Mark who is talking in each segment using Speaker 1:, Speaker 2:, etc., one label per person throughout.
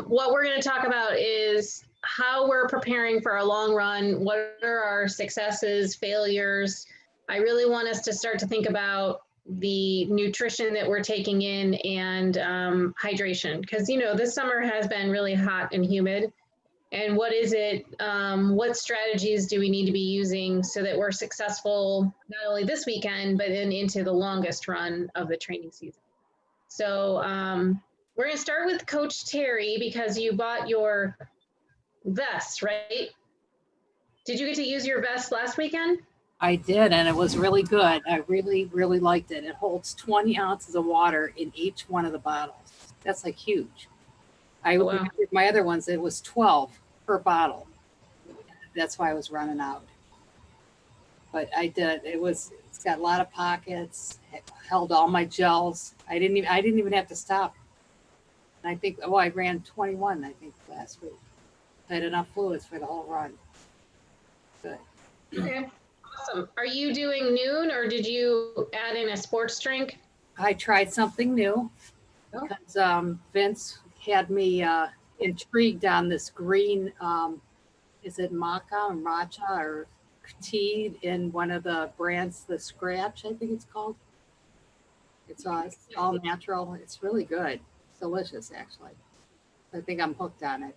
Speaker 1: What we're going to talk about is how we're preparing for a long run. What are our successes, failures? I really want us to start to think about the nutrition that we're taking in and hydration, because you know this summer has been really hot and humid. And what is it? What strategies do we need to be using so that we're successful not only this weekend but then into the longest run of the training season? So we're going to start with Coach Terry because you bought your vest, right? Did you get to use your vest last weekend?
Speaker 2: I did, and it was really good. I really, really liked it. It holds 20 ounces of water in each one of the bottles. That's like huge.
Speaker 1: Wow.
Speaker 2: My other ones, it was 12 per bottle. That's why I was running out. But I did. It's got a lot of pockets. It held all my gels. I didn't even have to stop. And I think, I ran 21, I think, last week. I had enough fluids for the whole run. Good.
Speaker 1: Okay. Awesome. Are you doing noon or did you add in a sports drink?
Speaker 2: I tried something new because Vince had me intrigued on this green, is it maca or matcha or tea in one of the brands, the Scratch, I think it's called. It's all natural. It's really good. It's delicious, actually. I think I'm hooked on it.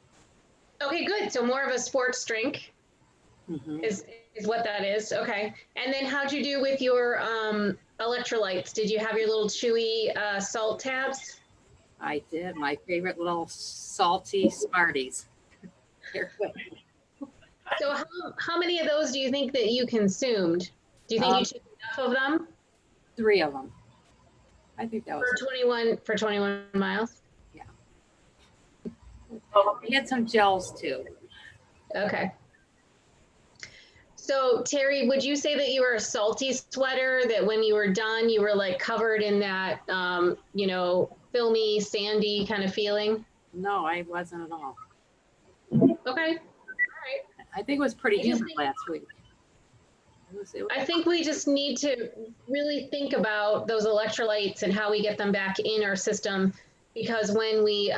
Speaker 1: Okay, good. So more of a sports drink is what that is. Okay. And then how'd you do with your electrolytes? Did you have your little chewy salt tabs?
Speaker 2: I did. My favorite little salty Smarties. They're good.
Speaker 1: So how many of those do you think that you consumed? Do you think you took enough of them?
Speaker 2: 3 of them. I think that was
Speaker 1: for 21 miles.
Speaker 2: Yeah. We had some gels too.
Speaker 1: Okay. So Terry, would you say that you were a salty sweater, that when you were done, you were like covered in that, filmy, sandy kind of feeling?
Speaker 2: No, I wasn't at all.
Speaker 1: Okay. All right.
Speaker 2: I think it was pretty humid last week.
Speaker 1: I think we just need to really think about those electrolytes and how we get them back in our system, because when we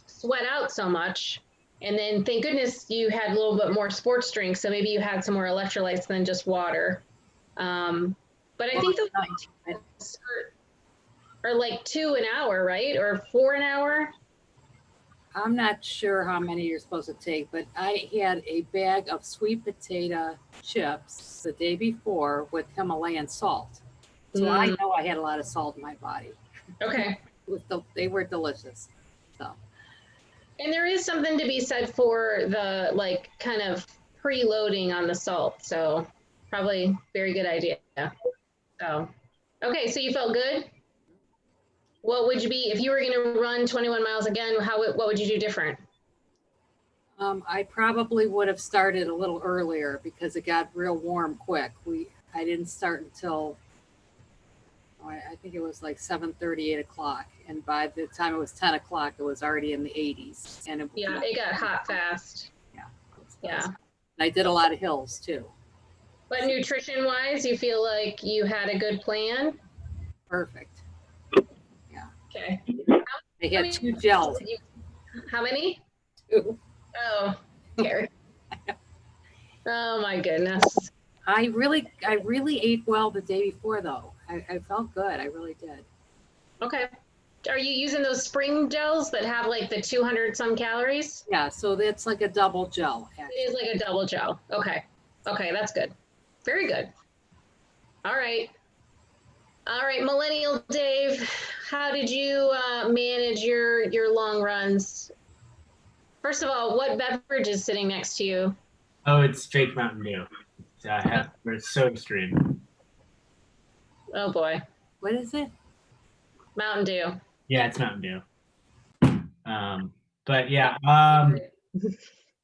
Speaker 1: sweat out so much, and then thank goodness you had a little bit more sports drinks, so maybe you had some more electrolytes than just water. But I think those are like 2 an hour, right? Or 4 an hour?
Speaker 2: I'm not sure how many you're supposed to take, but I had a bag of sweet potato chips the day before with Himalayan salt. So I know I had a lot of salt in my body.
Speaker 1: Okay.
Speaker 2: They were delicious. So.
Speaker 1: And there is something to be said for the kind of preloading on the salt. So probably very good idea. So, okay. So you felt good? What would you be, if you were going to run 21 miles again, what would you do different?
Speaker 2: I probably would have started a little earlier because it got real warm quick. I didn't start until, I think it was like 7:30, 8 o'clock. And by the time it was 10 o'clock, it was already in the 80s. And
Speaker 1: it got hot fast.
Speaker 2: Yeah. And I did a lot of hills too.
Speaker 1: But nutrition wise, you feel like you had a good plan?
Speaker 2: Perfect. Yeah.
Speaker 1: Okay.
Speaker 2: I had 2 gels.
Speaker 1: How many?
Speaker 2: 2.
Speaker 1: Oh, Terry. Oh my goodness.
Speaker 2: I really ate well the day before though. I felt good. I really did.
Speaker 1: Okay. Are you using those spring gels that have like the 200 some calories?
Speaker 2: Yeah, so that's like a double gel. Actually.
Speaker 1: It is like a double gel. Okay. Okay, that's good. Very good. All right. All right, Millennial Dave, how did you manage your long runs? First of all, what beverage is sitting next to you?
Speaker 3: Oh, it's fake Mountain Dew. It's so extreme.
Speaker 1: Oh boy.
Speaker 2: What is it?
Speaker 1: Mountain Dew.
Speaker 3: Yeah, it's Mountain Dew. But yeah,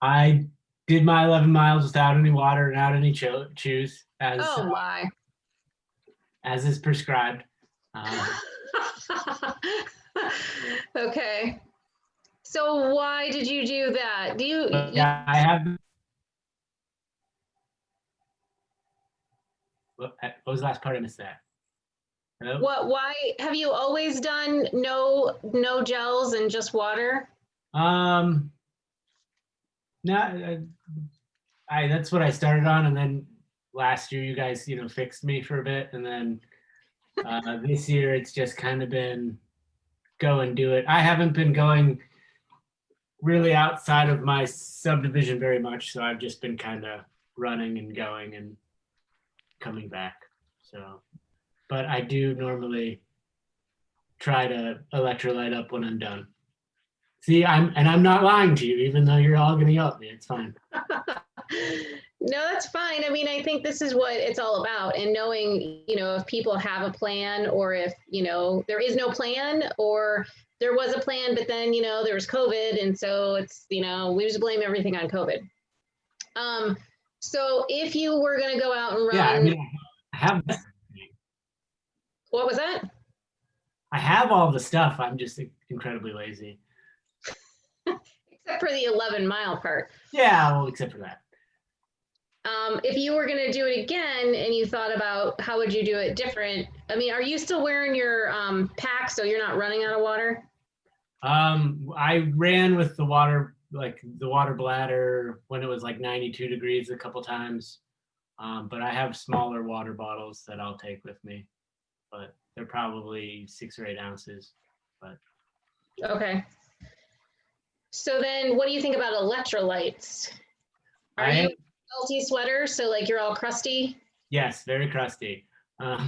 Speaker 3: I did my 11 miles without any water and without any chews, as is prescribed.
Speaker 1: Okay. So why did you do that?
Speaker 3: Yeah, I have. What was the last part? I missed that. Hello?
Speaker 1: Why have you always done no gels and just water?
Speaker 3: No, that's what I started on, and then last year you guys, fixed me for a bit, and then this year it's just kind of been go and do it. I haven't been going really outside of my subdivision very much, so I've just been kind of running and going and coming back. So, but I do normally try to electrolyte up when I'm done. See, I'm not lying to you, even though you're all gonna yell at me. It's fine.
Speaker 1: No, that's fine. I mean, I think this is what it's all about, and knowing, if people have a plan, or if, there is no plan, or there was a plan, but then, there was COVID. And so it's, we just blame everything on COVID. So if you were going to go out and run,
Speaker 3: Yeah, I mean, I have.
Speaker 1: What was that?
Speaker 3: I have all the stuff. I'm just incredibly lazy.
Speaker 1: Except for the 11-mile part.
Speaker 3: Yeah, well, except for that.
Speaker 1: If you were going to do it again and you thought about how would you do it different, I mean, are you still wearing your pack so you're not running out of water?
Speaker 3: I ran with the water, like the water bladder, when it was like 92 degrees a couple times. But I have smaller water bottles that I'll take with me, but they're probably 6 or 8 ounces. But
Speaker 1: okay. So then, what do you think about electrolytes? Are you salty sweater? So like you're all crusty?
Speaker 3: Yes, very crusty. But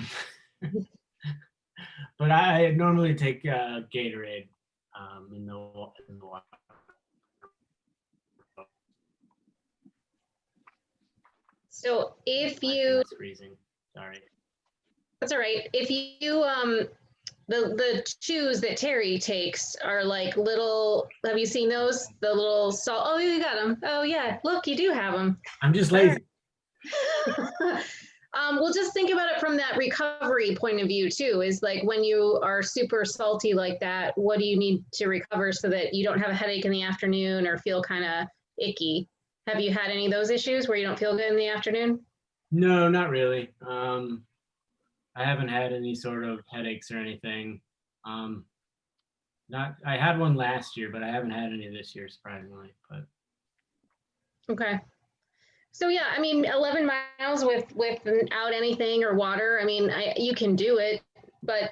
Speaker 3: I normally take Gatorade in the water.
Speaker 1: So if you,
Speaker 3: It's freezing. Sorry.
Speaker 1: that's all right. If you the chews that Terry takes are like little. Have you seen those? The little salt. Oh, you got them. Oh yeah, look, you do have them.
Speaker 3: I'm just lazy.
Speaker 1: Well, just think about it from that recovery point of view too. Is like when you are super salty like that, what do you need to recover so that you don't have a headache in the afternoon or feel kind of icky? Have you had any of those issues where you don't feel good in the afternoon?
Speaker 3: No, not really. I haven't had any sort of headaches or anything. I had one last year, but I haven't had any this year, surprisingly. But
Speaker 1: okay. So yeah, I mean, 11 miles without anything or water. I mean, you can do it, but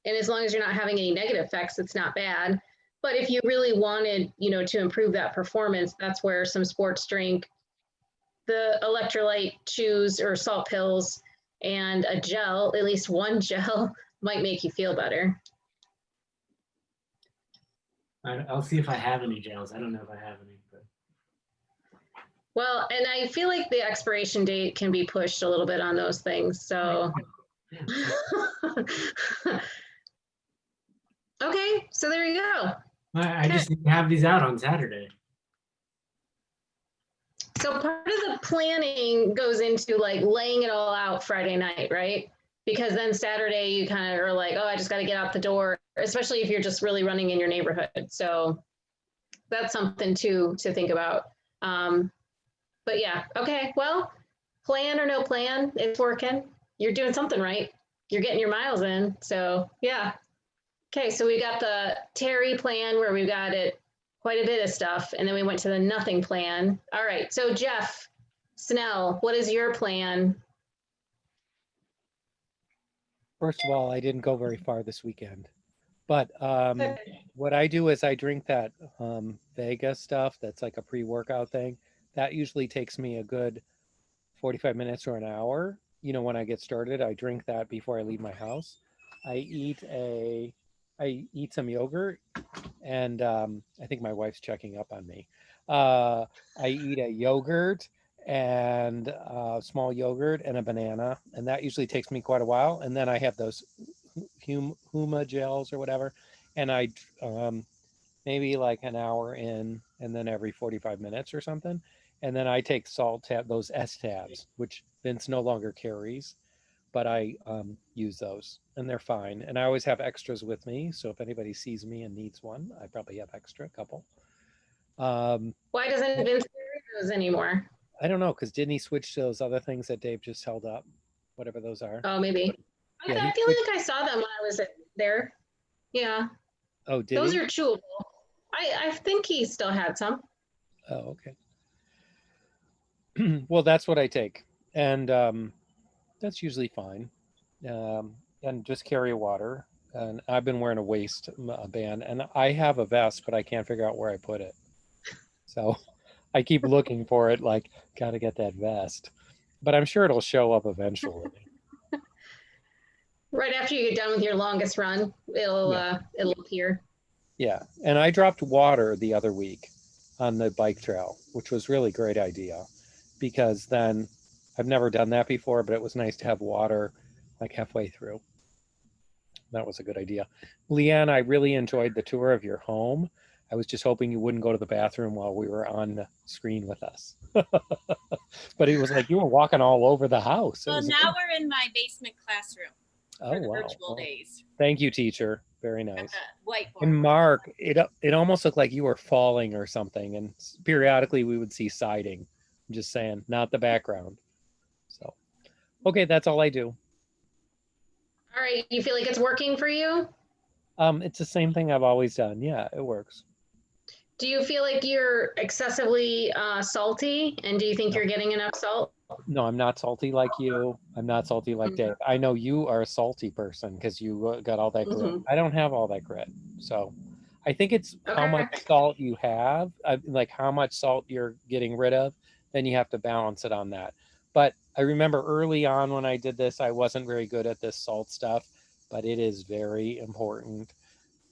Speaker 1: and as long as you're not having any negative effects, it's not bad. But if you really wanted, to improve that performance, that's where some sports drink, the electrolyte chews or salt pills, and a gel, at least one gel, might make you feel better.
Speaker 3: I'll see if I have any gels. I don't know if I have any. But
Speaker 1: Well, and I feel like the expiration date can be pushed a little bit on those things. So, okay, so there you go.
Speaker 3: I just need to have these out on Saturday.
Speaker 1: So part of the planning goes into like laying it all out Friday night, right? Because then Saturday you kind of are like, oh, I just got to get out the door, especially if you're just really running in your neighborhood. So that's something to think about. But yeah, okay, well, plan or no plan, it's working. You're doing something right. You're getting your miles in. So yeah. Okay, so we got the Terry plan where we got it quite a bit of stuff, and then we went to the nothing plan. All right, so Jeff Snell, what is your plan?
Speaker 4: First of all, I didn't go very far this weekend, but what I do is I drink that Vega stuff that's like a pre-workout thing. That usually takes me a good 45 minutes or an hour. When I get started, I drink that before I leave my house. I eat some yogurt, and I think my wife's checking up on me. I eat a yogurt and a small yogurt and a banana, and that usually takes me quite a while. And then I have those Huma gels or whatever, and I maybe like an hour in, and then every 45 minutes or something. And then I take those S tabs, which Vince no longer carries, but I use those, and they're fine. And I always have extras with me, so if anybody sees me and needs one, I probably have a couple.
Speaker 1: Why doesn't Vince carry those anymore?
Speaker 4: I don't know, because didn't he switch to those other things that Dave just held up, whatever those are?
Speaker 1: Oh, maybe. I
Speaker 4: Yeah, he
Speaker 1: feel
Speaker 4: switched-
Speaker 1: like I saw them when I was there. Yeah,
Speaker 4: Oh, did
Speaker 1: those
Speaker 4: he?
Speaker 1: are chewable. I think he still had some.
Speaker 4: Oh, okay. Well, that's what I take, and that's usually fine. And just carry water. And I've been wearing a waist band, and I have a vest, but I can't figure out where I put it. So I keep looking for it, like, gotta get that vest. But I'm sure it'll show up eventually.
Speaker 1: Right after you get done with your longest run, it'll appear.
Speaker 4: Yeah. And I dropped water the other week on the bike trail, which was really great idea because then I've never done that before, but it was nice to have water like halfway through. That was a good idea. Leanne, I really enjoyed the tour of your home. I was just hoping you wouldn't go to the bathroom while we were on the screen with us. But it was like you were walking all over the house.
Speaker 5: Well, now we're in my basement classroom for the virtual days.
Speaker 4: Thank you, teacher. Very
Speaker 5: Got
Speaker 4: nice.
Speaker 5: the whiteboard.
Speaker 4: And Mark, it almost looked like you were falling or something, and periodically we would see siding. I'm just saying, not the background. So, okay, that's all I do.
Speaker 1: All right, you feel like it's working for you?
Speaker 4: It's the same thing I've always done. Yeah, it works.
Speaker 1: Do you feel like you're excessively salty? And do you think you're getting enough salt?
Speaker 4: No, I'm not salty like you. I'm not salty like Dave. I know you are a salty person because you got all that grit. I don't have all that grit. So I think it's how much salt you have, like how much salt you're getting rid of, then you have to balance it on that. But I remember early on when I did this, I wasn't very good at this salt stuff, but it is very important.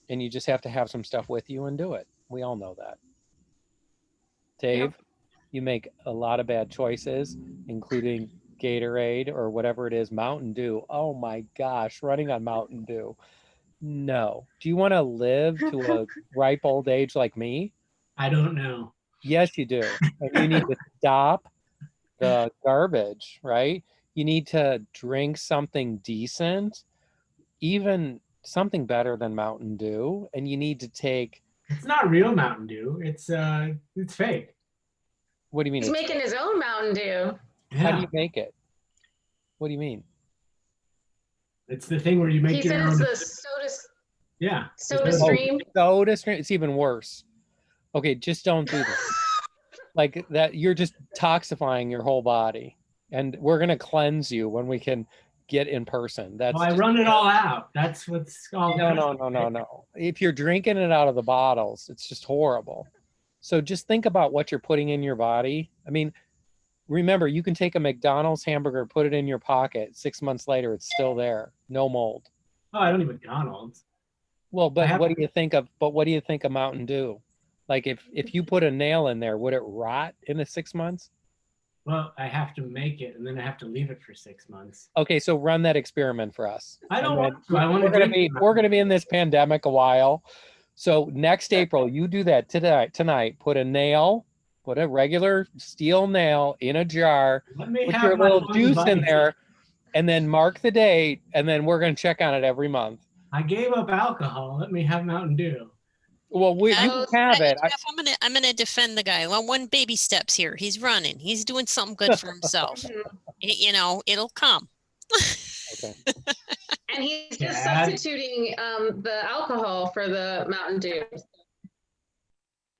Speaker 4: And you just have to have some stuff with you and do it. We all know that. Dave, you make a lot of bad choices, including Gatorade or whatever it is, Mountain Dew. Oh my gosh, running on Mountain Dew. No. Do you want to live to a ripe old age like me?
Speaker 3: I don't know.
Speaker 4: Yes, you do. And you need to stop the garbage, right? You need to drink something decent, even something better than Mountain Dew, and you need to take.
Speaker 3: It's not real Mountain Dew. It's fake.
Speaker 4: What do you mean?
Speaker 1: He's making his own Mountain Dew.
Speaker 4: How do you make it? What do you mean?
Speaker 3: It's the thing where you make
Speaker 1: He
Speaker 3: your
Speaker 1: said
Speaker 3: own.
Speaker 1: it's the
Speaker 3: Yeah.
Speaker 1: soda stream.
Speaker 4: Soda stream. It's even worse. Okay, just don't do that. Like that, you're just toxifying your whole body, and we're gonna cleanse you when we can get in person. That's
Speaker 3: Well, I run it all out. That's what's called.
Speaker 4: No. If you're drinking it out of the bottles, it's just horrible. So just think about what you're putting in your body. I mean, remember, you can take a McDonald's hamburger, put it in your pocket. 6 months later, it's still there, no mold.
Speaker 3: Oh, I don't eat McDonald's.
Speaker 4: Well, but what do you think of? But what do you think of Mountain Dew? Like if you put a nail in there, would it rot in the 6 months?
Speaker 3: Well, I have to make it, and then I have to leave it for 6 months.
Speaker 4: Okay, so run that experiment for us.
Speaker 3: I don't want to. I want
Speaker 4: We're gonna be in this pandemic a while. So next April, you do that tonight. Put a regular steel nail in a jar.
Speaker 3: Let me
Speaker 4: Put
Speaker 3: have
Speaker 4: your
Speaker 3: my
Speaker 4: little
Speaker 3: one
Speaker 4: juice in
Speaker 3: bite.
Speaker 4: there, and then mark the date, and then we're gonna check on it every month.
Speaker 3: I gave up alcohol. Let me have Mountain Dew.
Speaker 4: Well, you can have it.
Speaker 5: Jeff, I'm gonna defend the guy. Well, one baby steps here. He's running. He's doing something good for himself. It'll come.
Speaker 4: Okay.
Speaker 1: And he's just substituting the alcohol for the Mountain Dew.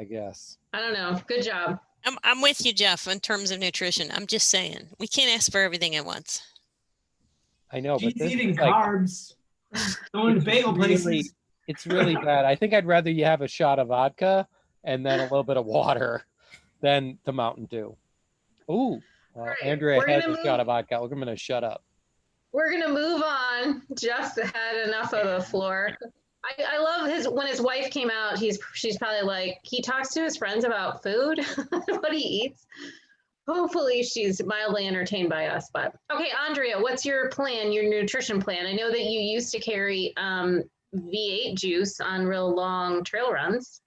Speaker 4: I guess.
Speaker 1: I don't know. Good job.
Speaker 5: I'm with you, Jeff, in terms of nutrition. I'm just saying we can't ask for everything at once.
Speaker 4: I know, but
Speaker 3: He's
Speaker 4: this
Speaker 3: eating
Speaker 4: is like,
Speaker 3: carbs. Going to bagel places.
Speaker 4: It's really bad. I think I'd rather you have a shot of vodka and then a little bit of water than the Mountain Dew. Ooh,
Speaker 1: right,
Speaker 4: Andrea
Speaker 1: we're
Speaker 4: has
Speaker 1: gonna
Speaker 4: a shot of vodka. We're going to shut up.
Speaker 1: We're gonna move on. Jeff had enough of the floor. I love when his wife came out. She's probably like, he talks to his friends about food, what he eats. Hopefully she's mildly entertained by us. But okay, Andrea, what's your plan? Your nutrition plan? I know that you used to carry V8 juice on real long trail runs.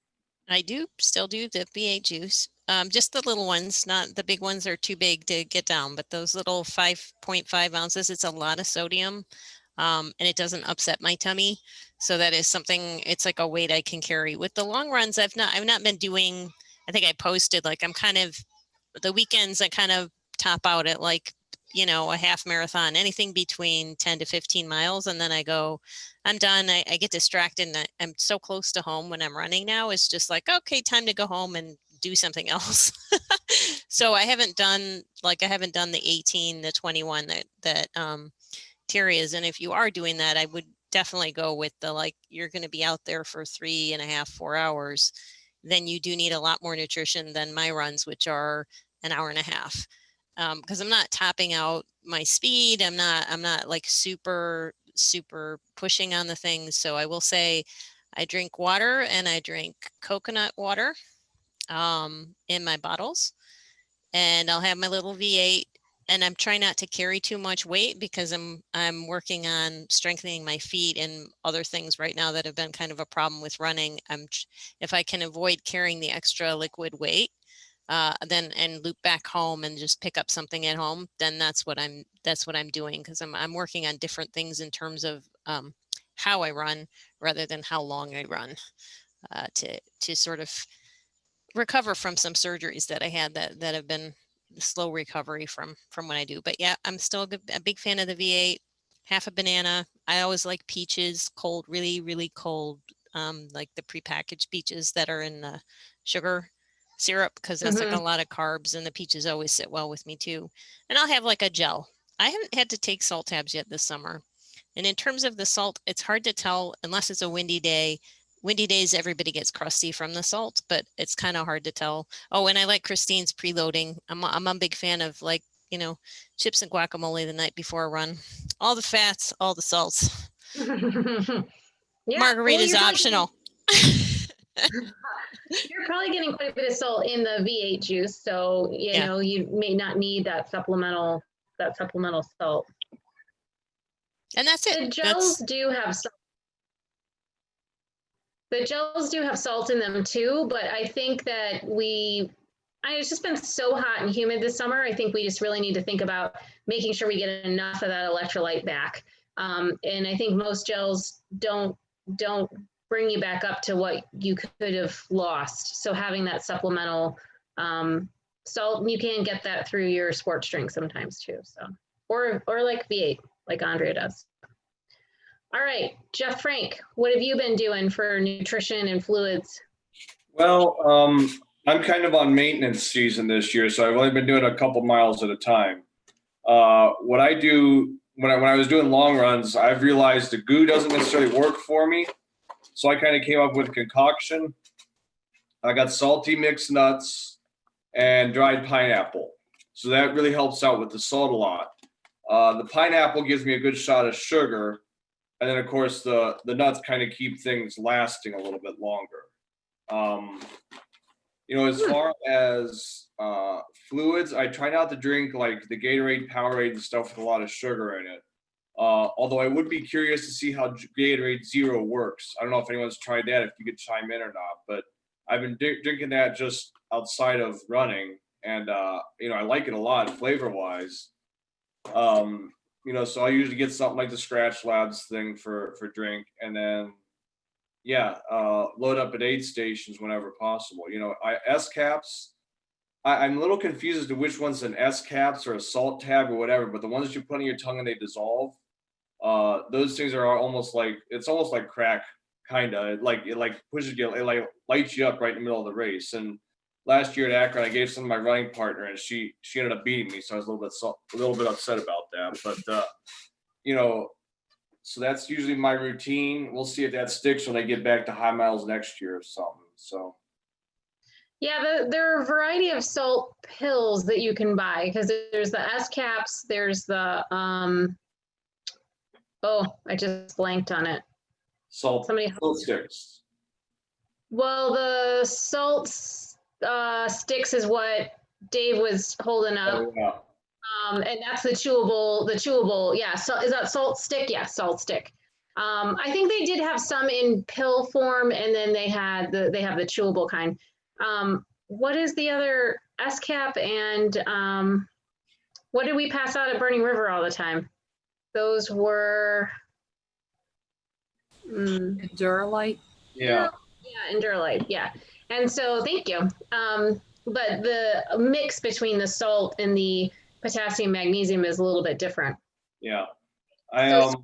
Speaker 5: I still do the V8 juice. Just the little ones, not the big ones are too big to get down, but those little 5.5 ounces, it's a lot of sodium, and it doesn't upset my tummy. So that is something, it's like a weight I can carry. With the long runs, I've not been doing, I think I posted, like I'm kind of, the weekends I kind of top out at like you know, a half marathon, anything between 10 to 15 miles. And then I go, I'm done. I get distracted and I'm so close to home when I'm running now. It's just like, okay, time to go home and do something else. So I haven't done the 18, the 21 that Terry is. And if you are doing that, I would definitely go with the, like, you're going to be out there for 3.5, 4 hours. Then you do need a lot more nutrition than my runs, which are an hour and a half. Because I'm not topping out my speed. I'm not like super pushing on the things. So I will say I drink water, and I drink coconut water in my bottles, and I'll have my little V8, and I'm trying not to carry too much weight because I'm working on strengthening my feet and other things right now that have been kind of a problem with running. If I can avoid carrying the extra liquid weight, then and loop back home and just pick up something at home, then that's what I'm doing, because I'm working on different things in terms of how I run rather than how long I run, to sort of recover from some surgeries that I had that have been slow recovery from what I do. But yeah, I'm still a big fan of the V8. Half a banana. I always like peaches, cold, really, really cold, like the prepackaged peaches that are in the sugar syrup, because that's like a lot of carbs, and the peaches always sit well with me too. And I'll have like a gel. I haven't had to take salt tabs yet this summer. And in terms of the salt, it's hard to tell unless it's a windy day. Windy days, everybody gets crusty from the salt, but it's kind of hard to tell. Oh, and I like Christine's preloading. I'm a big fan of, like, you know, chips and guacamole the night before a run. All the fats, all the salts.
Speaker 1: Yeah,
Speaker 5: Margarita's optional.
Speaker 1: You're probably getting quite a bit of salt in the V8 juice, so you know you may not need that supplemental salt.
Speaker 5: And that's it.
Speaker 1: The gels do have salt. The gels do have salt in them too, but I think that it's just been so hot and humid this summer. I think we just really need to think about making sure we get enough of that electrolyte back. And I think most gels don't bring you back up to what you could have lost. So having that supplemental salt, you can get that through your sports drink sometimes too. So, or like V8, like Andrea does. All right, Jeff Frank, what have you been doing for nutrition and fluids?
Speaker 6: Well, I'm kind of on maintenance season this year, so I've only been doing a couple miles at a time. What I do when I was doing long runs, I've realized the goo doesn't necessarily work for me. So I kind of came up with a concoction. I got salty mixed nuts and dried pineapple. So that really helps out with the salt a lot. The pineapple gives me a good shot of sugar. And then, of course, the nuts kind of keep things lasting a little bit longer. As far as fluids, I try not to drink like the Gatorade, Powerade, and stuff with a lot of sugar in it. Although I would be curious to see how Gatorade Zero works. I don't know if anyone's tried that, if you could chime in or not. But I've been drinking that just outside of running. And, I like it a lot flavor-wise. So I usually get something like the Scratch Labs thing for drink, and then load up at aid stations whenever possible. S caps. I'm a little confused as to which one's an S caps or a salt tab or whatever, but the ones that you put in your tongue and they dissolve, those things are almost like crack, kind of. It pushes you, it like lights you up right in the middle of the race. And last year at Akron, I gave some to my running partner, and she ended up beating me, so I was a little bit upset about that. But so that's usually my routine. We'll see if that sticks when I get back to high miles next year or something. So.
Speaker 1: Yeah, there are a variety of salt pills that you can buy, because there's the S caps, there's the I just blanked on it.
Speaker 6: Salt sticks.
Speaker 1: Well, the salt sticks is what Dave was holding up.
Speaker 6: Oh, yeah.
Speaker 1: And that's the chewable. Yeah. So is that salt stick? Yeah, salt stick. I think they did have some in pill form, and then they have the chewable kind. What is the other S cap, and what did we pass out at Burning River all the time? Those were
Speaker 2: Duralite.
Speaker 6: Yeah.
Speaker 1: Yeah, Enduralite. Yeah. And so thank you. But the mix between the salt and the potassium, magnesium is a little bit different.
Speaker 6: Yeah.
Speaker 1: So-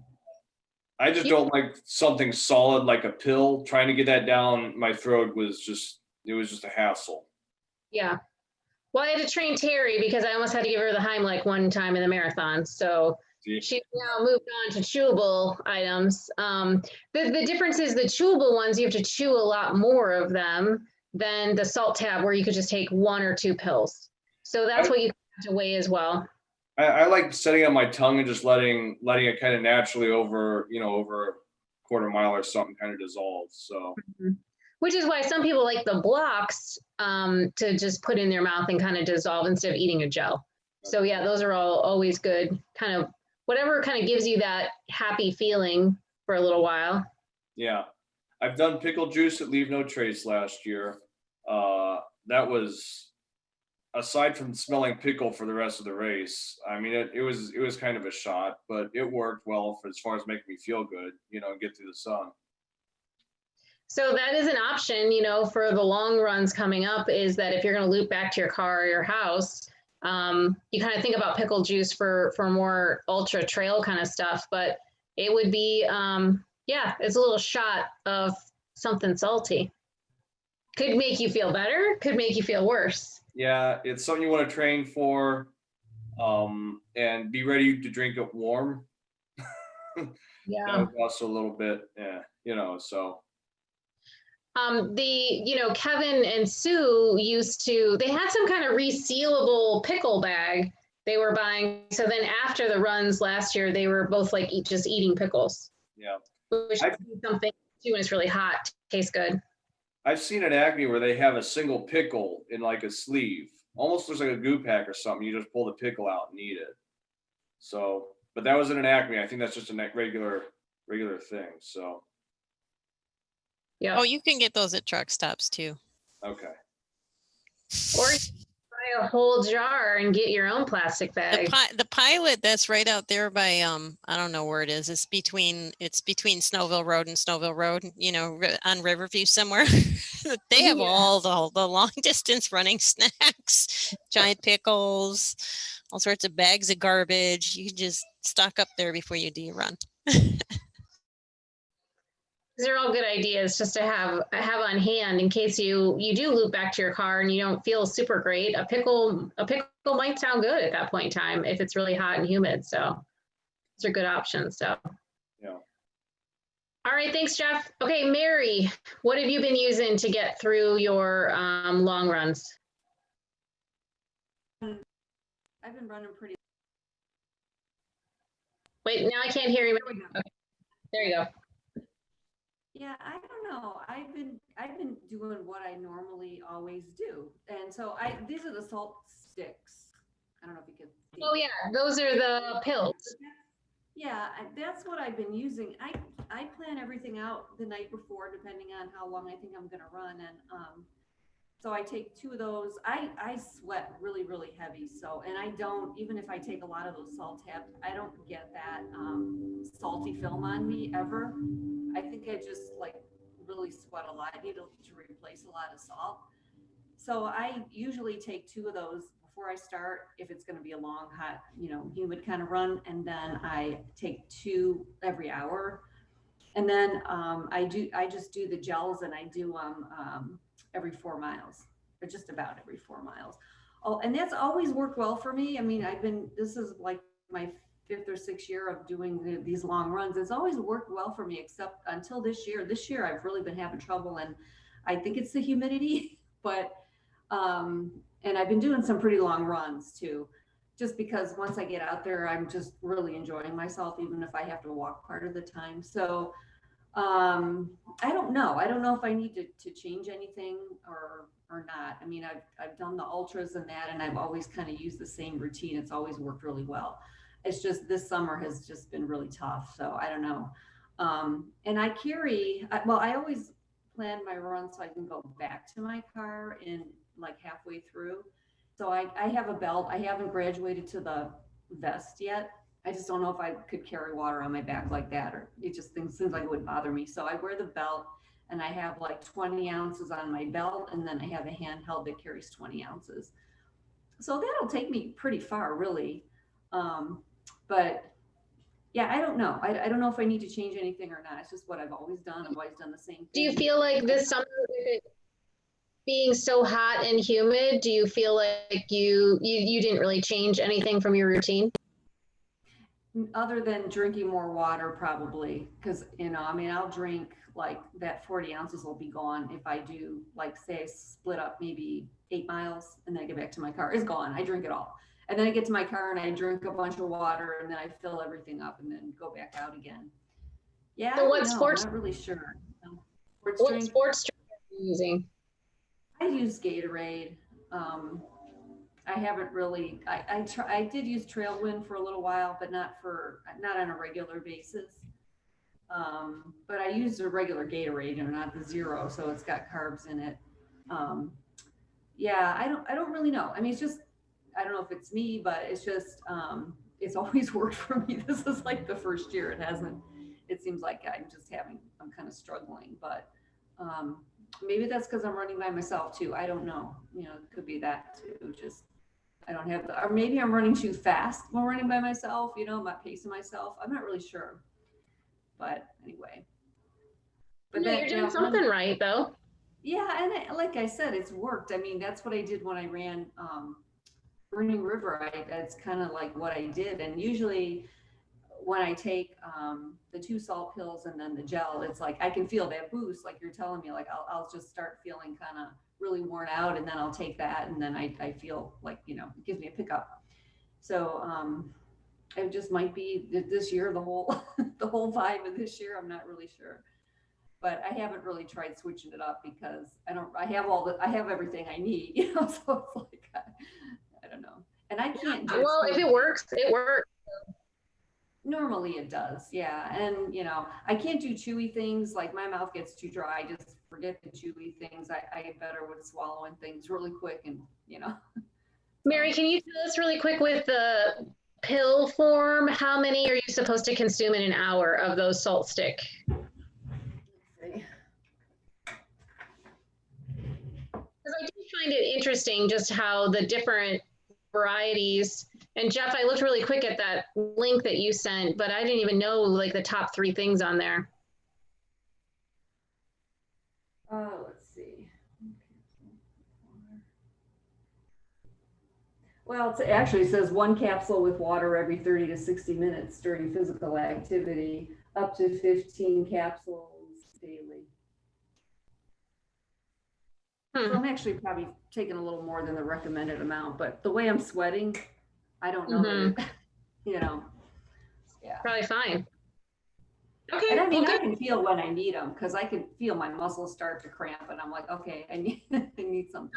Speaker 6: I just don't like something solid like a pill. Trying to get that down my throat was just a hassle.
Speaker 1: Yeah. Well, I had to train Terry because I almost had to give her the Heimlich one time in the marathon. So
Speaker 6: See?
Speaker 1: she's now moved on to chewable items. The difference is the chewable ones, you have to chew a lot more of them than the salt tab where you could just take 1 or 2 pills. So that's what you have to weigh as well.
Speaker 6: I like setting on my tongue and just letting it kind of naturally over a quarter mile or something kind of dissolve. So.
Speaker 1: Which is why some people like the blocks to just put in their mouth and kind of dissolve instead of eating a gel. So yeah, those are all always good. Kind of whatever kind of gives you that happy feeling for a little while.
Speaker 6: Yeah, I've done pickle juice at Leave No Trace last year. That was, aside from smelling pickle for the rest of the race, I mean, it was kind of a shot, but it worked well for as far as making me feel good, get through the sun.
Speaker 1: So that is an option, for the long runs coming up, is that if you're going to loop back to your car or your house, you kind of think about pickle juice for more ultra trail kind of stuff, but it would be, it's a little shot of something salty. Could make you feel better, could make you feel worse.
Speaker 6: Yeah, it's something you want to train for, and be ready to drink it warm.
Speaker 1: Yeah.
Speaker 6: That was also a little bit, so.
Speaker 1: Kevin and Sue they had some kind of resealable pickle bag they were buying. So then after the runs last year, they were both like just eating pickles.
Speaker 6: Yeah.
Speaker 1: Which is something too, when it's really hot, tastes good.
Speaker 6: I've seen an Acme where they have a single pickle in like a sleeve. Almost looks like a goo pack or something. You just pull the pickle out and eat it. So, but that wasn't an Acme. I think that's just a regular thing. So.
Speaker 1: Yeah.
Speaker 5: Oh, you can get those at truck stops too.
Speaker 6: Okay.
Speaker 1: Or buy a whole jar and get your own plastic bag.
Speaker 5: The Pilot that's right out there by I don't know where it is. It's between Snowville Road and Snowville Road, on Riverview somewhere. They have all the long distance running snacks, giant pickles, all sorts of bags of garbage. You can just stock up there before you do your run.
Speaker 1: These are all good ideas just to have on hand in case you do loop back to your car and you don't feel super great. A pickle might sound good at that point in time if it's really hot and humid. So these are good options. So
Speaker 6: yeah.
Speaker 1: All right, thanks, Jeff. Okay, Mary, what have you been using to get through your long runs?
Speaker 2: I've been running pretty.
Speaker 1: Wait, now I can't hear you. Okay, there you go.
Speaker 2: Yeah, I don't know. I've been doing what I normally always do, and so these are the salt sticks. I don't know if you can see.
Speaker 1: Oh yeah, those are the pills.
Speaker 2: Yeah, that's what I've been using. I plan everything out the night before, depending on how long I think I'm going to run, and so I take 2 of those. I sweat really, really heavy. So, and I don't, even if I take a lot of those salt tabs, I don't get that salty film on me ever. I think I just like really sweat a lot. I need to replace a lot of salt. So I usually take 2 of those before I start, if it's going to be a long, hot, humid kind of run. And then I take 2 every hour. And then I just do the gels, and I do every 4 miles, or just about every 4 miles. Oh, and that's always worked well for me. I mean, this is like my 5th or 6th year of doing these long runs. It's always worked well for me, except until this year. This year I've really been having trouble, and I think it's the humidity, but and I've been doing some pretty long runs too, just because once I get out there, I'm just really enjoying myself, even if I have to walk part of the time. So I don't know if I need to change anything or not. I mean, I've done the ultras and that, and I've always kind of used the same routine. It's always worked really well. It's just this summer has just been really tough. So I don't know. And I always plan my run so I can go back to my car in like halfway through. So I have a belt. I haven't graduated to the vest yet. I just don't know if I could carry water on my back like that, or it just seems like it would bother me. So I wear the belt, and I have like 20 ounces on my belt, and then I have a handheld that carries 20 ounces.
Speaker 7: So that'll take me pretty far, really. But yeah, I don't know. I don't know if I need to change anything or not. It's just what I've always done. I've always done the same thing.
Speaker 1: Do you feel like this summer, with it being so hot and humid, do you feel like you didn't really change anything from your routine?
Speaker 7: Other than drinking more water, probably, because I mean, I'll drink like that 40 ounces will be gone if I do, like, say I split up maybe 8 miles and then I get back to my car. It's gone. I drink it all. And then I get to my car and I drink a bunch of water and then I fill everything up and then go back out again. Yeah,
Speaker 1: So
Speaker 7: I
Speaker 1: what
Speaker 7: don't know.
Speaker 1: sports-
Speaker 7: I'm not really sure.
Speaker 1: What sports drink are you using?
Speaker 7: I use Gatorade. I haven't really. I did use Trailwind for a little while, but not on a regular basis. But I used a regular Gatorade, not the zero, so it's got carbs in it. Yeah, I don't really know. I mean, it's just, I don't know if it's me, but it's just, it's always worked for me. This is like the first year it hasn't. It seems like I'm kind of struggling, but maybe that's because I'm running by myself too. I don't know. It could be that too. Just, I don't have or maybe I'm running too fast when running by myself. I'm not pacing myself. I'm not really sure. But anyway. But
Speaker 1: No, you're doing something right, though.
Speaker 7: Yeah, and like I said, it's worked. I mean, that's what I did when I ran Burning River. That's kind of like what I did. And usually when I take the 2 salt pills and then the gel, it's like I can feel that boost, like you're telling me. Like I'll just start feeling kind of really worn out, and then I'll take that, and then I feel like it gives me a pickup. So it just might be this year, the whole the whole vibe of this year. I'm not really sure, but I haven't really tried switching it up because I have everything I need. So it's like I don't know, and I can't do.
Speaker 1: Well, if it works, it works.
Speaker 7: Normally it does, yeah. And I can't do chewy things. Like my mouth gets too dry. I just forget the chewy things. I get better with swallowing things really quick, and
Speaker 1: Mary, can you tell us really quick with the pill form, how many are you supposed to consume in an hour of those salt stick?
Speaker 7: Let's see.
Speaker 1: Because I do find it interesting just how the different varieties, and Jeff, I looked really quick at that link that you sent, but I didn't even know like the top 3 things on there.
Speaker 7: Let's see. Well, it actually says 1 capsule with water every 30 to 60 minutes during physical activity, up to 15 capsules daily. So I'm actually probably taking a little more than the recommended amount, but the way I'm sweating, I don't know. Yeah.
Speaker 1: Probably fine. Okay.
Speaker 7: And I mean,
Speaker 1: well,
Speaker 7: I can feel when I need them because I can feel my muscles start to cramp, and I'm like, okay, I need something.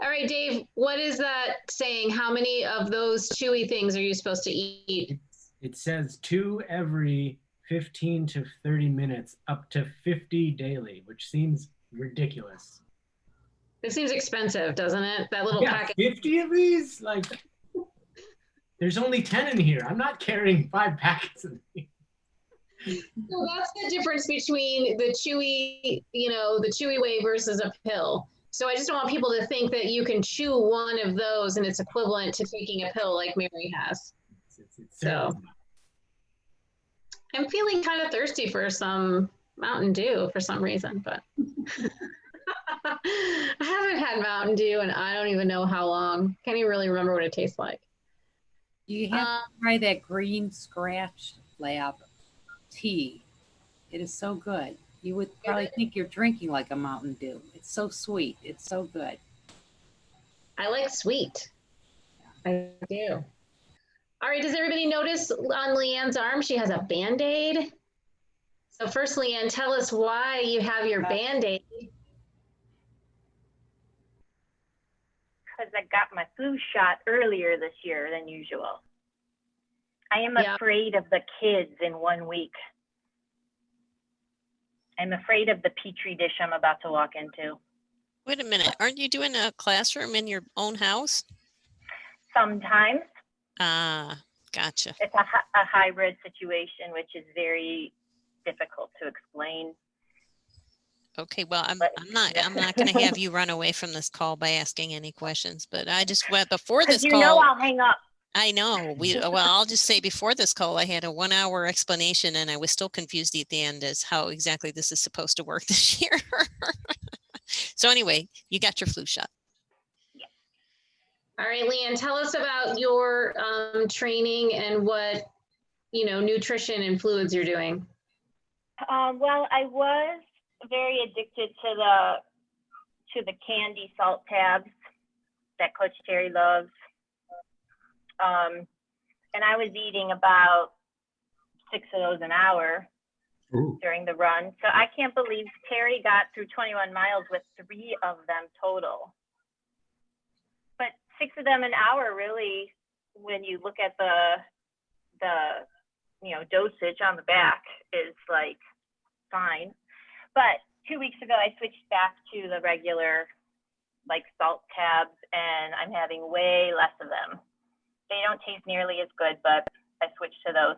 Speaker 1: All right, Dave, what is that saying? How many of those chewy things are you supposed to eat?
Speaker 3: It says 2 every 15 to 30 minutes, up to 50 daily, which seems ridiculous.
Speaker 1: It seems expensive, doesn't it? That little packet.
Speaker 3: 50 of these? Like, there's only 10 in here. I'm not carrying 5 packets of these.
Speaker 1: So that's the difference between the chewy, the chewy way versus a pill. So I just don't want people to think that you can chew one of those and it's equivalent to taking a pill like Mary has. So I'm feeling kind of thirsty for some Mountain Dew for some reason, but I haven't had Mountain Dew and I don't even know how long. Can't even really remember what it tastes like.
Speaker 2: You have to try that green scratch lab tea. It is so good. You would probably think you're drinking like a Mountain Dew. It's so sweet. It's so good.
Speaker 1: I like sweet. I do. All right, does everybody notice on Leanne's arm, she has a Band-Aid? So first, Leanne, tell us why you have your Band-Aid.
Speaker 8: Because I got my flu shot earlier this year than usual. I am afraid of the kids in 1 week. I'm afraid of the petri dish I'm about to walk into.
Speaker 5: Wait a minute. Aren't you doing a classroom in your own house?
Speaker 8: Sometimes.
Speaker 5: Ah, gotcha.
Speaker 8: It's a hybrid situation, which is very difficult to explain.
Speaker 5: Okay, well,
Speaker 8: But-
Speaker 5: I'm not going to have you run away from this call by asking any questions, but I just went before
Speaker 8: Because
Speaker 5: this
Speaker 8: you know
Speaker 5: call.
Speaker 8: I'll hang up.
Speaker 5: I know well, I'll just say before this call, I had a 1-hour explanation and I was still confused at the end as how exactly this is supposed to work this year. So anyway, you got your flu shot.
Speaker 1: All right, Leanne, tell us about your training and what, nutrition and fluids you're doing.
Speaker 8: Well, I was very addicted to the candy salt tabs that Coach Terry loves. And I was eating about 6 of those an hour during the run. So I can't believe Terry got through 21 miles with 3 of them total. But 6 of them an hour, really, when you look at the dosage on the back, is like fine. But 2 weeks ago, I switched back to the regular like salt tabs, and I'm having way less of them. They don't taste nearly as good, but I switched to those.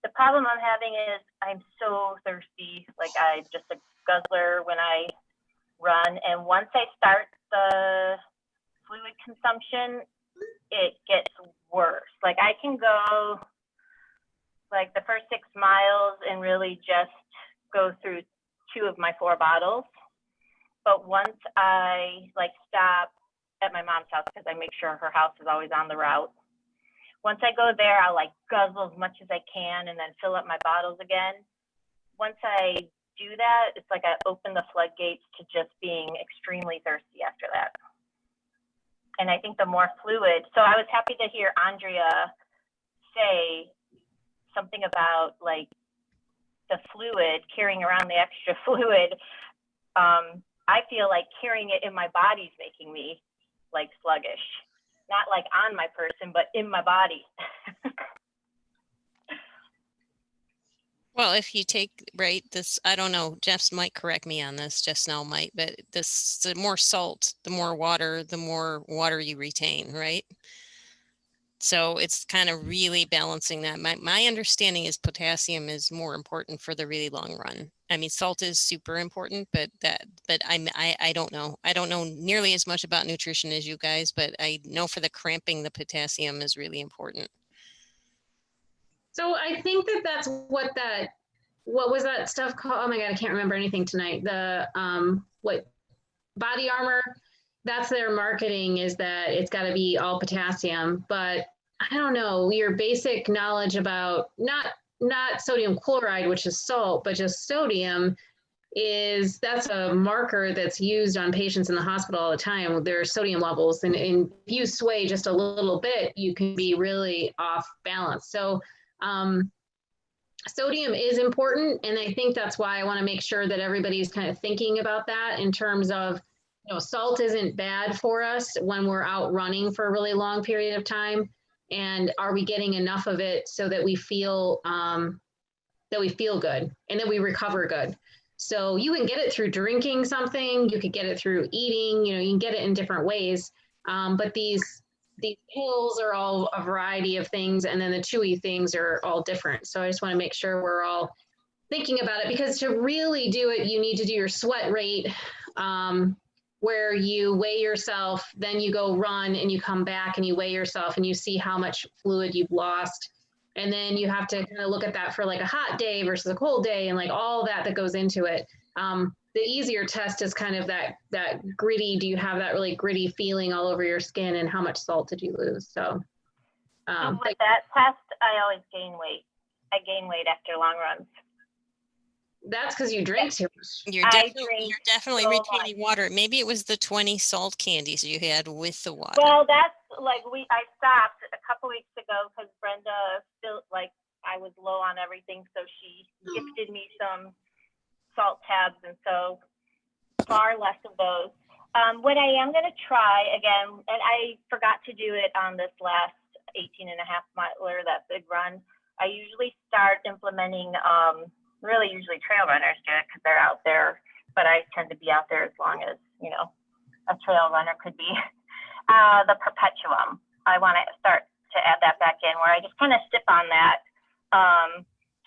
Speaker 8: The problem I'm having is I'm so thirsty. Like I'm just a guzzler when I run. And once I start the fluid consumption, it gets worse. Like I can go like the first 6 miles and really just go through 2 of my 4 bottles. But once I like stop at my mom's house, because I make sure her house is always on the route. Once I go there, I'll like guzzle as much as I can and then fill up my bottles again. Once I do that, it's like I open the floodgates to just being extremely thirsty after that. And I think the more fluid, so I was happy to hear Andrea say something about like the fluid, carrying around the extra fluid. I feel like carrying it in my body is making me like sluggish, not like on my person, but in my body.
Speaker 5: Well, if you take, right, this, I don't know, Jeff's might correct me on this, Jeff Snell might, but this, the more salt, the more water you retain, right? So it's kind of really balancing that. My understanding is potassium is more important for the really long run. I mean, salt is super important, but I don't know. I don't know nearly as much about nutrition as you guys, but I know for the cramping, the potassium is really important.
Speaker 1: So I think that's what was that stuff called? Oh my God, I can't remember anything tonight. The, what, Body Armor, that's their marketing, is that it's got to be all potassium, but I don't know, your basic knowledge about not sodium chloride, which is salt, but just sodium that's a marker that's used on patients in the hospital all the time, their sodium levels. And if you sway just a little bit, you can be really off balance. So sodium is important. And I think that's why I want to make sure that everybody's kind of thinking about that in terms of, salt isn't bad for us when we're out running for a really long period of time. And are we getting enough of it so that we feel good and that we recover good? So you can get it through drinking something, you could get it through eating, you can get it in different ways. But these pills are all a variety of things, and then the chewy things are all different. So I just want to make sure we're all thinking about it, because to really do it, you need to do your sweat rate, where you weigh yourself, then you go run and you come back and you weigh yourself and you see how much fluid you've lost. And then you have to kind of look at that for like a hot day versus a cold day and like all that goes into it. The easier test is kind of that gritty, do you have that really gritty feeling all over your skin, and how much salt did you lose? So
Speaker 8: with that test, I always gain weight. I gain weight after long runs.
Speaker 1: That's because you drink too much.
Speaker 5: You're definitely
Speaker 8: so
Speaker 5: retaining water. Maybe it was the 20 salt candies you had with the water.
Speaker 8: Well, that's like I stopped a couple weeks ago because Brenda still I was low on everything, so she gifted me some salt tabs, and so far less of those. What I am going to try again, and I forgot to do it on this last 18.5 miler, that big run. I usually start implementing. Really, usually trail runners do it because they're out there, but I tend to be out there as long as, a trail runner could be. The Perpetuum, I want to start to add that back in, where I just kind of sip on that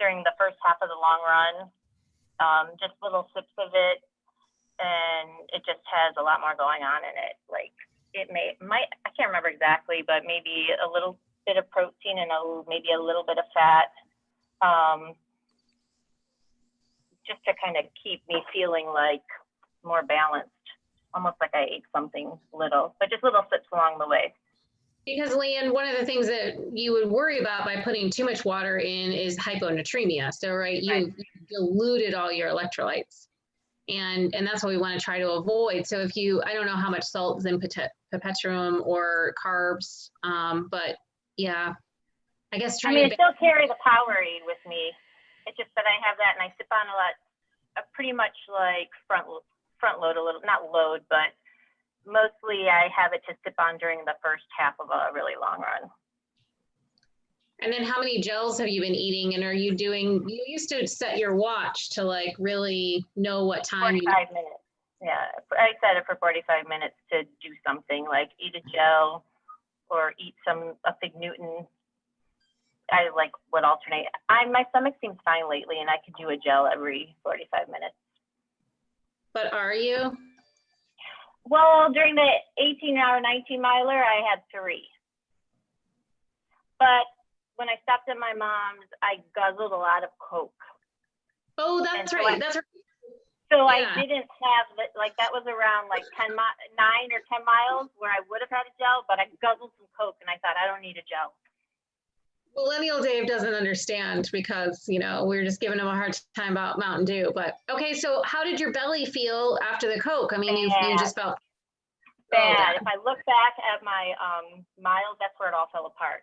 Speaker 8: during the first half of the long run. just little sips of it, and it just has a lot more going on in it. Like I can't remember exactly, but maybe a little bit of protein and maybe a little bit of fat, just to kind of keep me feeling like more balanced, almost like I ate something little, but just little sips along the way.
Speaker 1: Because Leanne, one of the things that you would worry about by putting too much water in is hyponatremia. So, right, you diluted all your electrolytes. And that's what we want to try to avoid. So if I don't know how much salt is in perpetuum or carbs, but yeah, I guess
Speaker 8: I mean, I still carry the Powerade with me. It's just that I have that and I sip on a lot, pretty much like front load a little, not load, but mostly I have it to sip on during the first half of a really long run.
Speaker 1: And then how many gels have you been eating? And you used to set your watch to like really know what time
Speaker 8: 45 minutes. Yeah, I set it for 45 minutes to do something like eat a gel or eat a Fig Newton. I like would alternate. My stomach seems fine lately and I could do a gel every 45 minutes.
Speaker 1: But are you?
Speaker 8: Well, during the 18-hour 19-miler, I had 3. But when I stopped at my mom's, I guzzled a lot of Coke.
Speaker 1: Oh, that's right. That's right.
Speaker 8: So yeah. I didn't have that was around like 9 or 10 miles where I would have had a gel, but I guzzled some Coke and I thought I don't need a gel.
Speaker 1: Millennial Dave doesn't understand because, we're just giving him a hard time about Mountain Dew. But okay, so how did your belly feel after the Coke? I mean, you just felt
Speaker 8: bad. If I look back at my miles, that's where it all fell apart.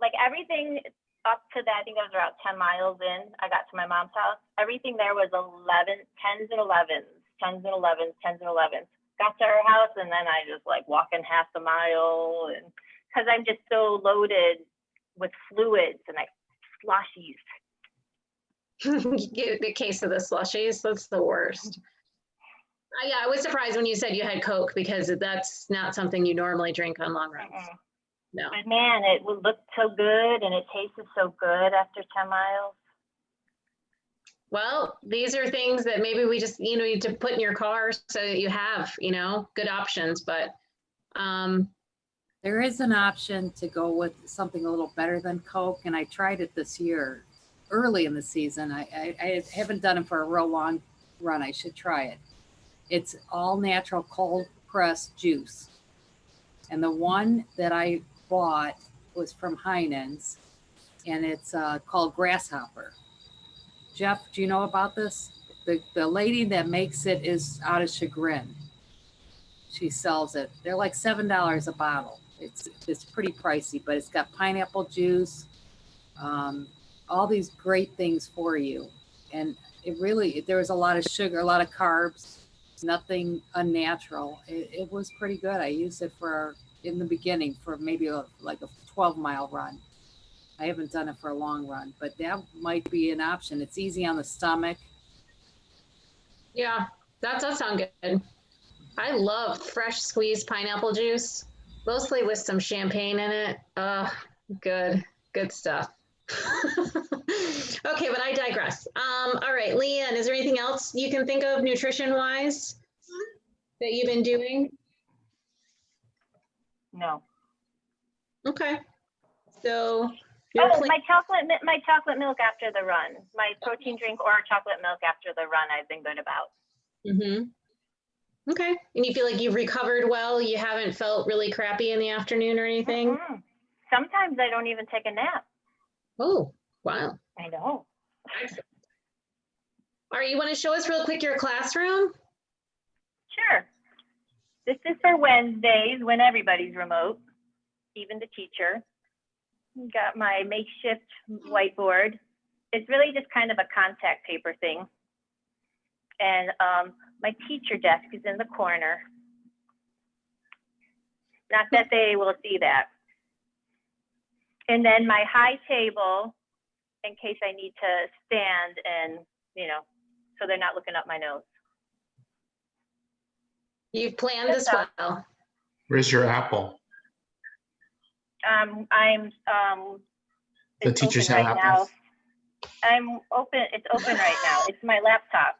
Speaker 8: Like everything up to that, I think I was about 10 miles in, I got to my mom's house. Everything there was 10s and 11s, 10s and 11s, 10s and 11s. Got to her house and then I just like walking half the mile, and because I'm just so loaded with fluids and slushies.
Speaker 1: Get a case of the slushies. That's the worst. Yeah, I was surprised when you said you had Coke because that's not something you normally drink on long runs.
Speaker 8: Mm-mm.
Speaker 1: No.
Speaker 8: But man, it looked so good and it tasted so good after 10 miles.
Speaker 1: Well, these are things that maybe we just, need to put in your car so that you have, good options. But
Speaker 2: there is an option to go with something a little better than Coke. And I tried it this year, early in the season. I haven't done it for a real long run. I should try it. It's all natural cold pressed juice. And the one that I bought was from Heinen's, and it's called Grasshopper. Jeff, do you know about this? The lady that makes it is out of Chagrin. She sells it. They're like $7 a bottle. It's pretty pricey, but it's got pineapple juice, all these great things for you. And there was a lot of sugar, a lot of carbs, nothing unnatural. It was pretty good. I used it in the beginning for maybe like a 12-mile run. I haven't done it for a long run, but that might be an option. It's easy on the stomach.
Speaker 1: Yeah, that does sound good. I love fresh squeezed pineapple juice, mostly with some champagne in it. Good stuff. Okay, but I digress. All right, Leanne, is there anything else you can think of nutrition-wise that you've been doing?
Speaker 8: No.
Speaker 1: Okay. So
Speaker 8: my chocolate milk after the run, my protein drink or chocolate milk after the run, I've been good about.
Speaker 1: Mm-hmm. Okay. And you feel like you've recovered well? You haven't felt really crappy in the afternoon or anything?
Speaker 8: Mm-hmm. Sometimes I don't even take a nap.
Speaker 1: Oh, wow.
Speaker 8: I know.
Speaker 1: Excellent. All right, you want to show us real quick your classroom?
Speaker 8: Sure. This is for Wednesdays when everybody's remote, even the teacher. Got my makeshift whiteboard. It's really just kind of a contact paper thing. And my teacher desk is in the corner. Not that they will see that. And then my high table, in case I need to stand and, so they're not looking up my nose.
Speaker 1: You've planned this well.
Speaker 9: Where's your apple?
Speaker 8: I'm
Speaker 9: The teachers have
Speaker 8: right
Speaker 9: apples.
Speaker 8: I'm open. It's open right now. It's my laptop.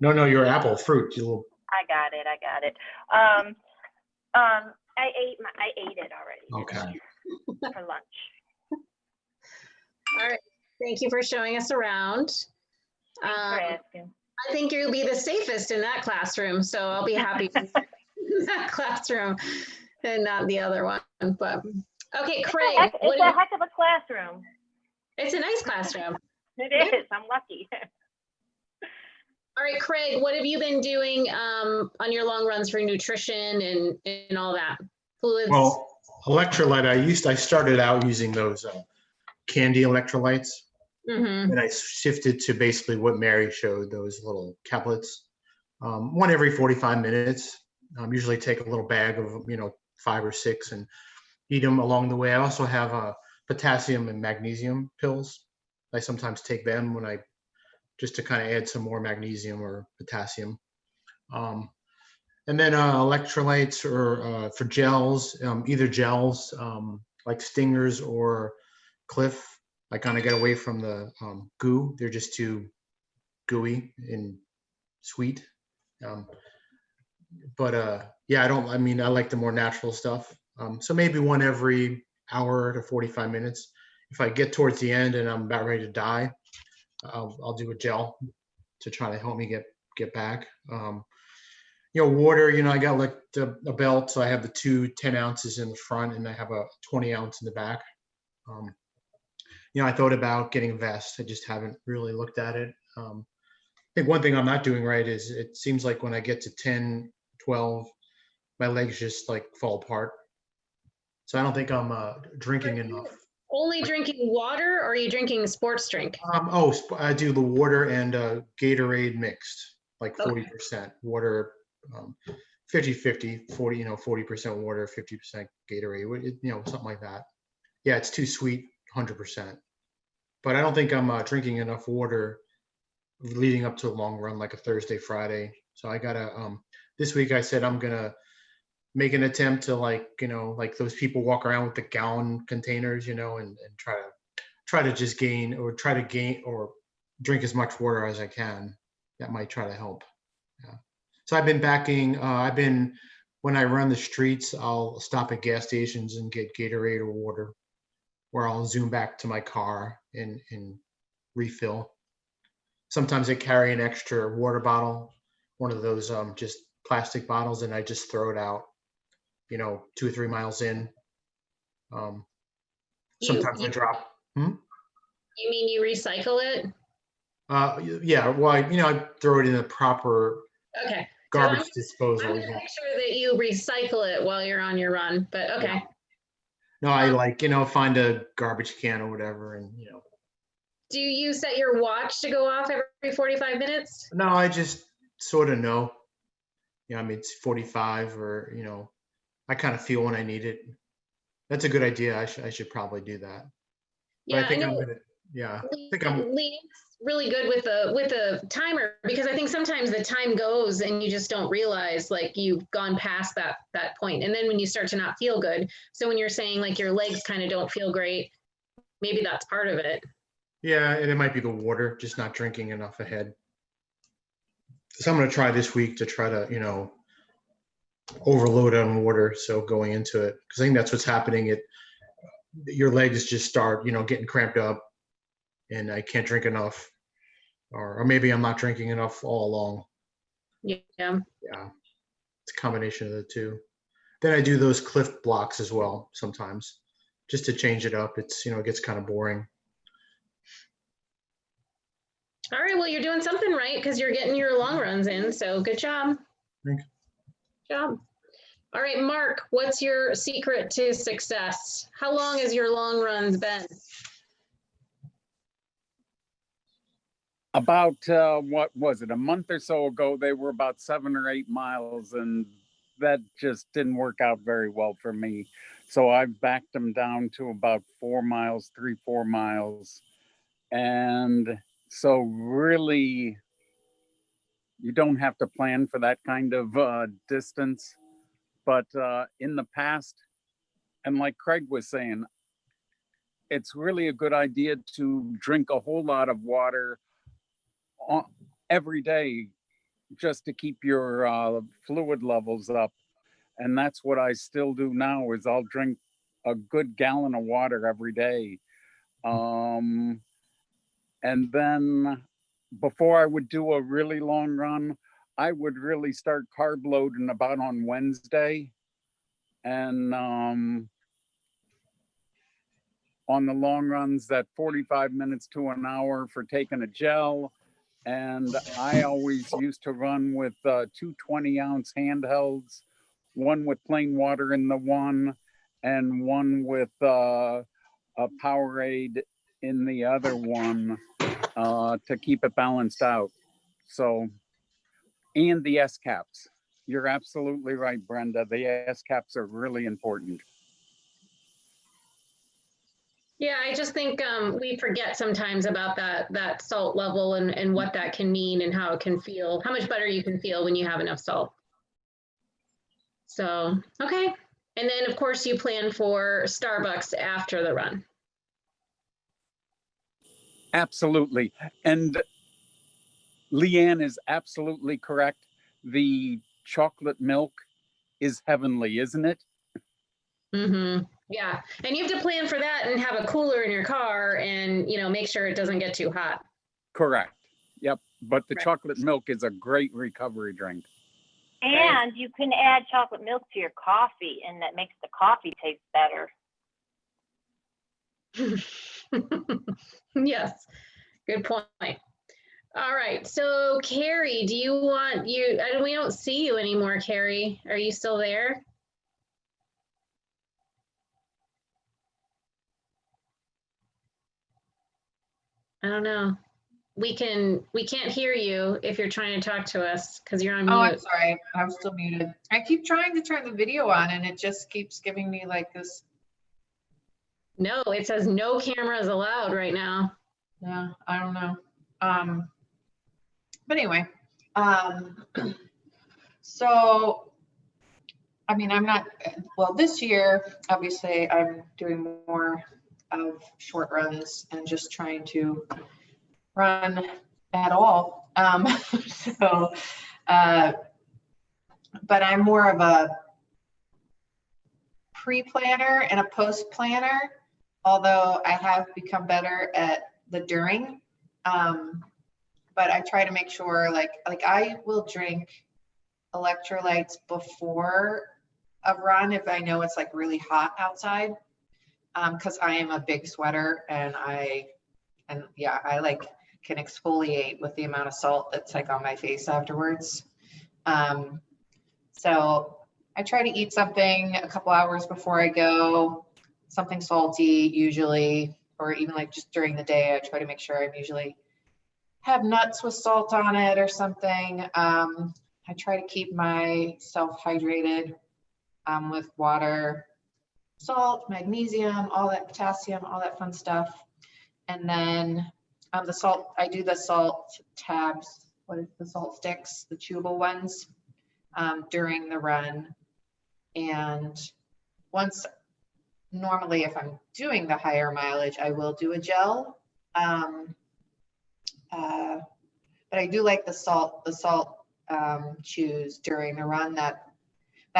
Speaker 9: No, your apple fruit. You little.
Speaker 8: I got it. I ate it already
Speaker 9: Okay.
Speaker 8: for lunch.
Speaker 1: All right. Thank you for showing us around.
Speaker 8: Thanks for asking.
Speaker 1: I think you'll be the safest in that classroom, so I'll be happy in that classroom and not the other one. But okay, Craig.
Speaker 8: It's a heck of a classroom.
Speaker 1: It's a nice classroom.
Speaker 8: It is. I'm lucky.
Speaker 1: All right, Craig, what have you been doing on your long runs for nutrition and all that? Fluids?
Speaker 9: Well, electrolyte. I started out using those candy electrolytes, and I shifted to basically what Mary showed, those little caplets. One every 45 minutes. Usually take a little bag of 5 or 6 and eat them along the way. I also have potassium and magnesium pills. I sometimes take them when just to kind of add some more magnesium or potassium. And then electrolytes or for gels, either gels like Stingers or Cliff. I kind of get away from the goo. They're just too gooey and sweet. Yeah, I like the more natural stuff. So maybe one every hour to 45 minutes. If I get towards the end and I'm about ready to die, I'll do a gel to try to help me get back. Water, I got like a belt, so I have the 2 10 ounces in the front and I have a 20 ounce in the back. I thought about getting a vest. I just haven't really looked at it. I think one thing I'm not doing right is it seems like when I get to 10, 12, my legs just like fall apart. So I don't think I'm drinking enough.
Speaker 1: Only drinking water, or are you drinking sports drink?
Speaker 9: I do the water and Gatorade mixed, like 40% water, 50-50, 40% water, 50% Gatorade, something like that. Yeah, it's too sweet, 100%. But I don't think I'm drinking enough water leading up to a long run, like a Thursday, Friday. So I gotta, this week I said I'm gonna make an attempt to like those people walk around with the gallon containers, and try to just gain or drink as much water as I can. That might try to help. Yeah. So I've been backing, when I run the streets, I'll stop at gas stations and get Gatorade or water, or I'll zoom back to my car and refill. Sometimes I carry an extra water bottle, one of those just plastic bottles, and I just throw it out, 2 or 3 miles in. Sometimes I drop.
Speaker 1: You mean you recycle it?
Speaker 9: Yeah. Well, I throw it in the proper garbage disposal.
Speaker 1: I'm gonna make sure that you recycle it while you're on your run, but okay.
Speaker 9: Yeah. No, I find a garbage can or whatever, and
Speaker 1: Do you set your watch to go off every 45 minutes?
Speaker 9: No, I just sort of know. It's 45, or I kind of feel when I need it. That's a good idea. I should probably do that. But
Speaker 1: Yeah,
Speaker 9: I think
Speaker 1: I know.
Speaker 9: I'm gonna. Yeah, I think I'm.
Speaker 1: Lee's really good with the timer, because I think sometimes the time goes and you just don't realize like you've gone past that point, and then when you start to not feel good. So when you're saying like your legs kind of don't feel great, maybe that's part of it.
Speaker 9: Yeah, and it might be the water, just not drinking enough ahead. So I'm going to try this week to try to, overload on water. So going into it, because I think that's what's happening. Your legs just start, getting cramped up, and I can't drink enough, or maybe I'm not drinking enough all along.
Speaker 1: Yeah.
Speaker 9: Yeah, it's a combination of the two. Then I do those Cliff blocks as well sometimes, just to change it up. It's it gets kind of boring.
Speaker 1: All right, well, you're doing something right because you're getting your long runs in, so good job.
Speaker 9: Thanks.
Speaker 1: Good job. All right, Mark, what's your secret to success? How long has your long runs been?
Speaker 10: About, what was it, a month or so ago, they were about 7 or 8 miles, and that just didn't work out very well for me. So I've backed them down to about 4 miles, 3-4 miles. And so really, you don't have to plan for that kind of distance. But in the past, and like Craig was saying, it's really a good idea to drink a whole lot of water every day just to keep your fluid levels up. And that's what I still do now is I'll drink a good gallon of water every day. And then before I would do a really long run, I would really start carb loading about on Wednesday. And on the long runs, that 45 minutes to an hour for taking a gel. And I always used to run with 2 20-ounce handhelds, one with plain water in the one, and one with a Powerade in the other one to keep it balanced out. So, and the S caps. You're absolutely right, Brenda. The S caps are really important.
Speaker 1: Yeah, I just think we forget sometimes about that salt level and what that can mean and how it can feel, how much better you can feel when you have enough salt. So, okay. And then of course you plan for Starbucks after the run.
Speaker 10: Absolutely. And Leanne is absolutely correct. The chocolate milk is heavenly, isn't it?
Speaker 1: Mm-hmm. Yeah. And you have to plan for that and have a cooler in your car and, you know, make sure it doesn't get too hot.
Speaker 10: Correct. Yep. But the
Speaker 1: Right.
Speaker 10: chocolate milk is a great recovery drink.
Speaker 8: And you can add chocolate milk to your coffee, and that makes the coffee taste better.
Speaker 1: Yes. Good point. All right. So Carrie, do you want we don't see you anymore, Carrie. Are you still there? I don't know. We can't hear you if you're trying to talk to us because you're on mute.
Speaker 11: Oh, I'm sorry. I'm still muted. I keep trying to turn the video on and it just keeps giving me like this.
Speaker 1: No, it says no cameras allowed right now.
Speaker 11: Yeah, I don't know. But anyway, so, I mean, I'm not, well, this year, obviously I'm doing more of short runs and just trying to run at all. So, but I'm more of a pre-planner and a post-planner, although I have become better at the during. But I try to make sure like I will drink electrolytes before a run if I know it's like really hot outside, because I am a big sweater and I like can exfoliate with the amount of salt that's like on my face afterwards. So I try to eat something a couple hours before I go, something salty usually, or even like just during the day, I try to make sure I'm usually have nuts with salt on it or something. I try to keep myself hydrated with water, salt, magnesium, all that, potassium, all that fun stuff. And then the salt, I do the salt tabs, what is the salt sticks, the chewable ones during the run. And normally if I'm doing the higher mileage, I will do a gel. But I do like the salt chews during the run. That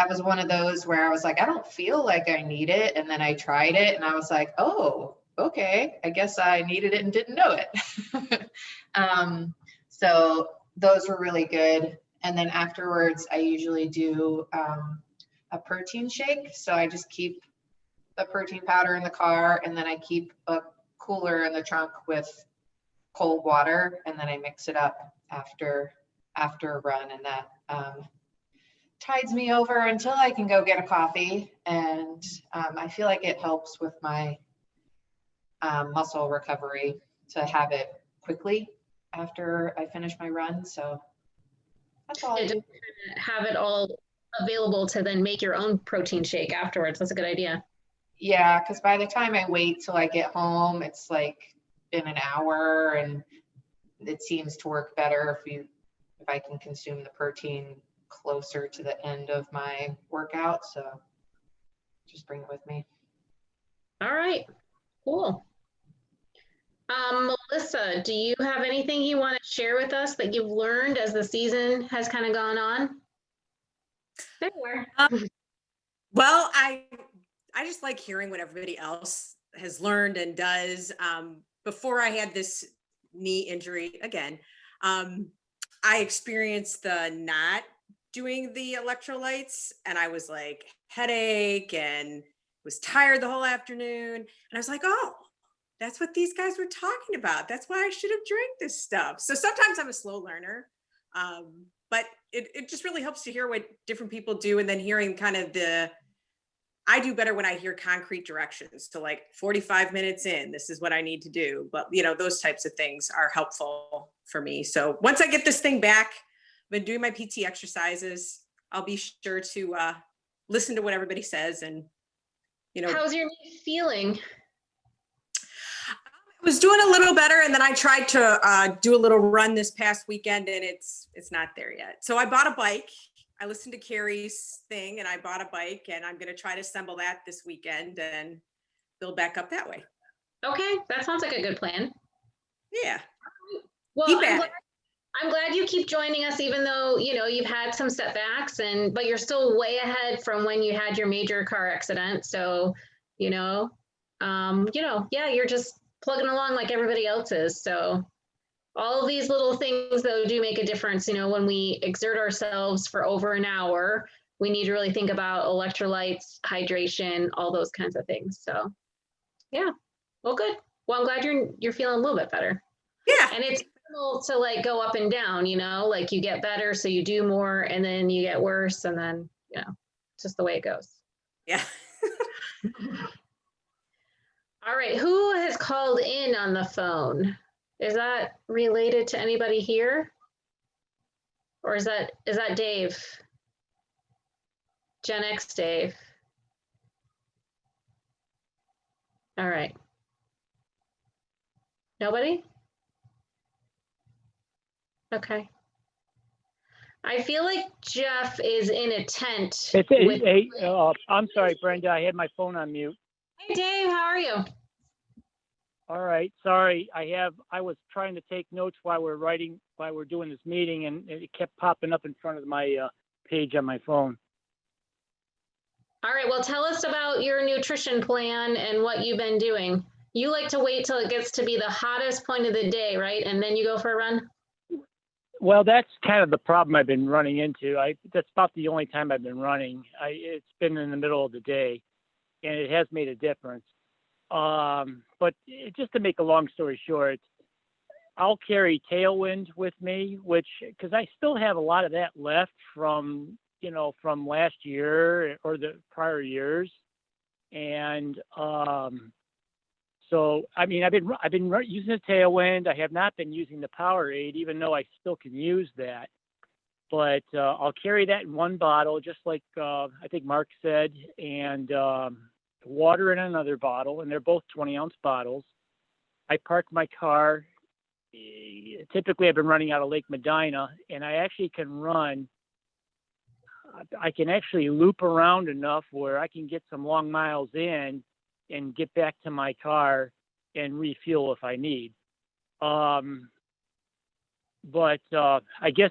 Speaker 11: was one of those where I was like, I don't feel like I need it. And then I tried it and I was like, oh, okay, I guess I needed it and didn't know it. So those were really good. And then afterwards, I usually do a protein shake. So I just keep the protein powder in the car and then I keep a cooler in the trunk with cold water, and then I mix it up after a run, and that tides me over until I can go get a coffee. And I feel like it helps with my muscle recovery to have it quickly after I finish my run. So that's all I do.
Speaker 1: Have it all available to then make your own protein shake afterwards. That's a good idea.
Speaker 11: Yeah, because by the time I wait till I get home, it's like been an hour, and it seems to work better if I can consume the protein closer to the end of my workout. So just bring it with me.
Speaker 1: All right. Cool. Melissa, do you have anything you want to share with us that you've learned as the season has kind of gone on? There you are.
Speaker 12: Well, I just like hearing what everybody else has learned and does. Before I had this knee injury again, I experienced the not doing the electrolytes, and I was like headache and was tired the whole afternoon. And I was like, oh, that's what these guys were talking about. That's why I should have drank this stuff. So sometimes I'm a slow learner, but it just really helps to hear what different people do, and then hearing kind of I do better when I hear concrete directions. So like 45 minutes in, this is what I need to do. But those types of things are helpful for me. So once I get this thing back, I've been doing my PT exercises. I'll be sure to listen to what everybody says. And,
Speaker 1: how's your knee feeling?
Speaker 12: I was doing a little better, and then I tried to do a little run this past weekend, and it's not there yet. So I bought a bike. I listened to Carrie's thing, and I bought a bike, and I'm going to try to assemble that this weekend and build back up that way.
Speaker 1: Okay, that sounds like a good plan.
Speaker 12: Yeah.
Speaker 1: Well,
Speaker 12: Keep at it.
Speaker 1: I'm glad you keep joining us, even though you've had some setbacks, but you're still way ahead from when you had your major car accident. So, yeah, you're just plugging along like everybody else is. So. All of these little things, though, do make a difference. When we exert ourselves for over an hour, we need to really think about electrolytes, hydration, all those kinds of things. So, yeah, well, good. Well, I'm glad you're feeling a little bit better.
Speaker 12: Yeah.
Speaker 1: And it's normal to like go up and down. Like you get better, so you do more, and then you get worse, and then it's just the way it goes.
Speaker 12: Yeah.
Speaker 1: All right, who has called in on the phone? Is that related to anybody here? Or is that Dave? Gen X Dave. All right. Nobody? Okay. I feel like Jeff is in a tent.
Speaker 13: I'm sorry, Brenda. I had my phone on mute.
Speaker 1: Hey, Dave, how are you?
Speaker 13: All right. Sorry. I was trying to take notes while we're doing this meeting, and it kept popping up in front of my page on my phone.
Speaker 1: All right. Well, tell us about your nutrition plan and what you've been doing. You like to wait till it gets to be the hottest point of the day, right? And then you go for a run?
Speaker 13: Well, that's kind of the problem I've been running into. That's about the only time I've been running. It's been in the middle of the day, and it has made a difference. But just to make a long story short, I'll carry Tailwind with me, because I still have a lot of that left from last year or the prior years. And, so, I mean, I've been using the Tailwind. I have not been using the Powerade, even though I still can use that. But, I'll carry that in one bottle, just like, I think Mark said, and, water in another bottle, and they're both 20-ounce bottles. I park my car. Typically, I've been running out of Lake Medina, and I actually can run. I can actually loop around enough where I can get some long miles in and get back to my car and refuel if I need. But I guess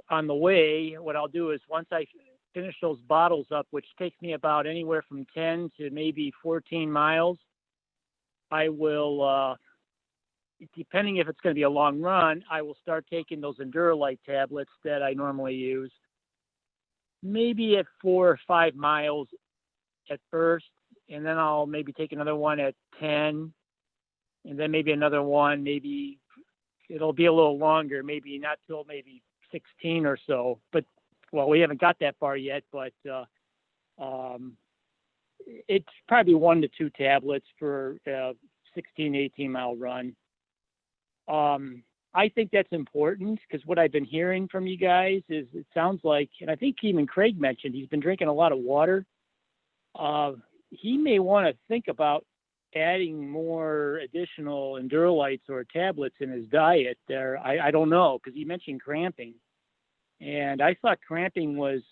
Speaker 13: on the way, what I'll do is once I finish those bottles up, which takes me about anywhere from 10 to maybe 14 miles, I will, depending if it's going to be a long run, I will start taking those Endurolite tablets that I normally use, maybe at 4 or 5 miles at first, and then I'll maybe take another one at 10, and then maybe another one, maybe it'll be a little longer, maybe not till maybe 16 or so, but well, we haven't got that far yet, but it's probably 1 to 2 tablets for a 16, 18 mile run. I think that's important because what I've been hearing from you guys is it sounds like, and I think even Craig mentioned he's been drinking a lot of water. He may want to think about adding more additional Endurolites or tablets in his diet there. I don't know, because he mentioned cramping. And I thought cramping was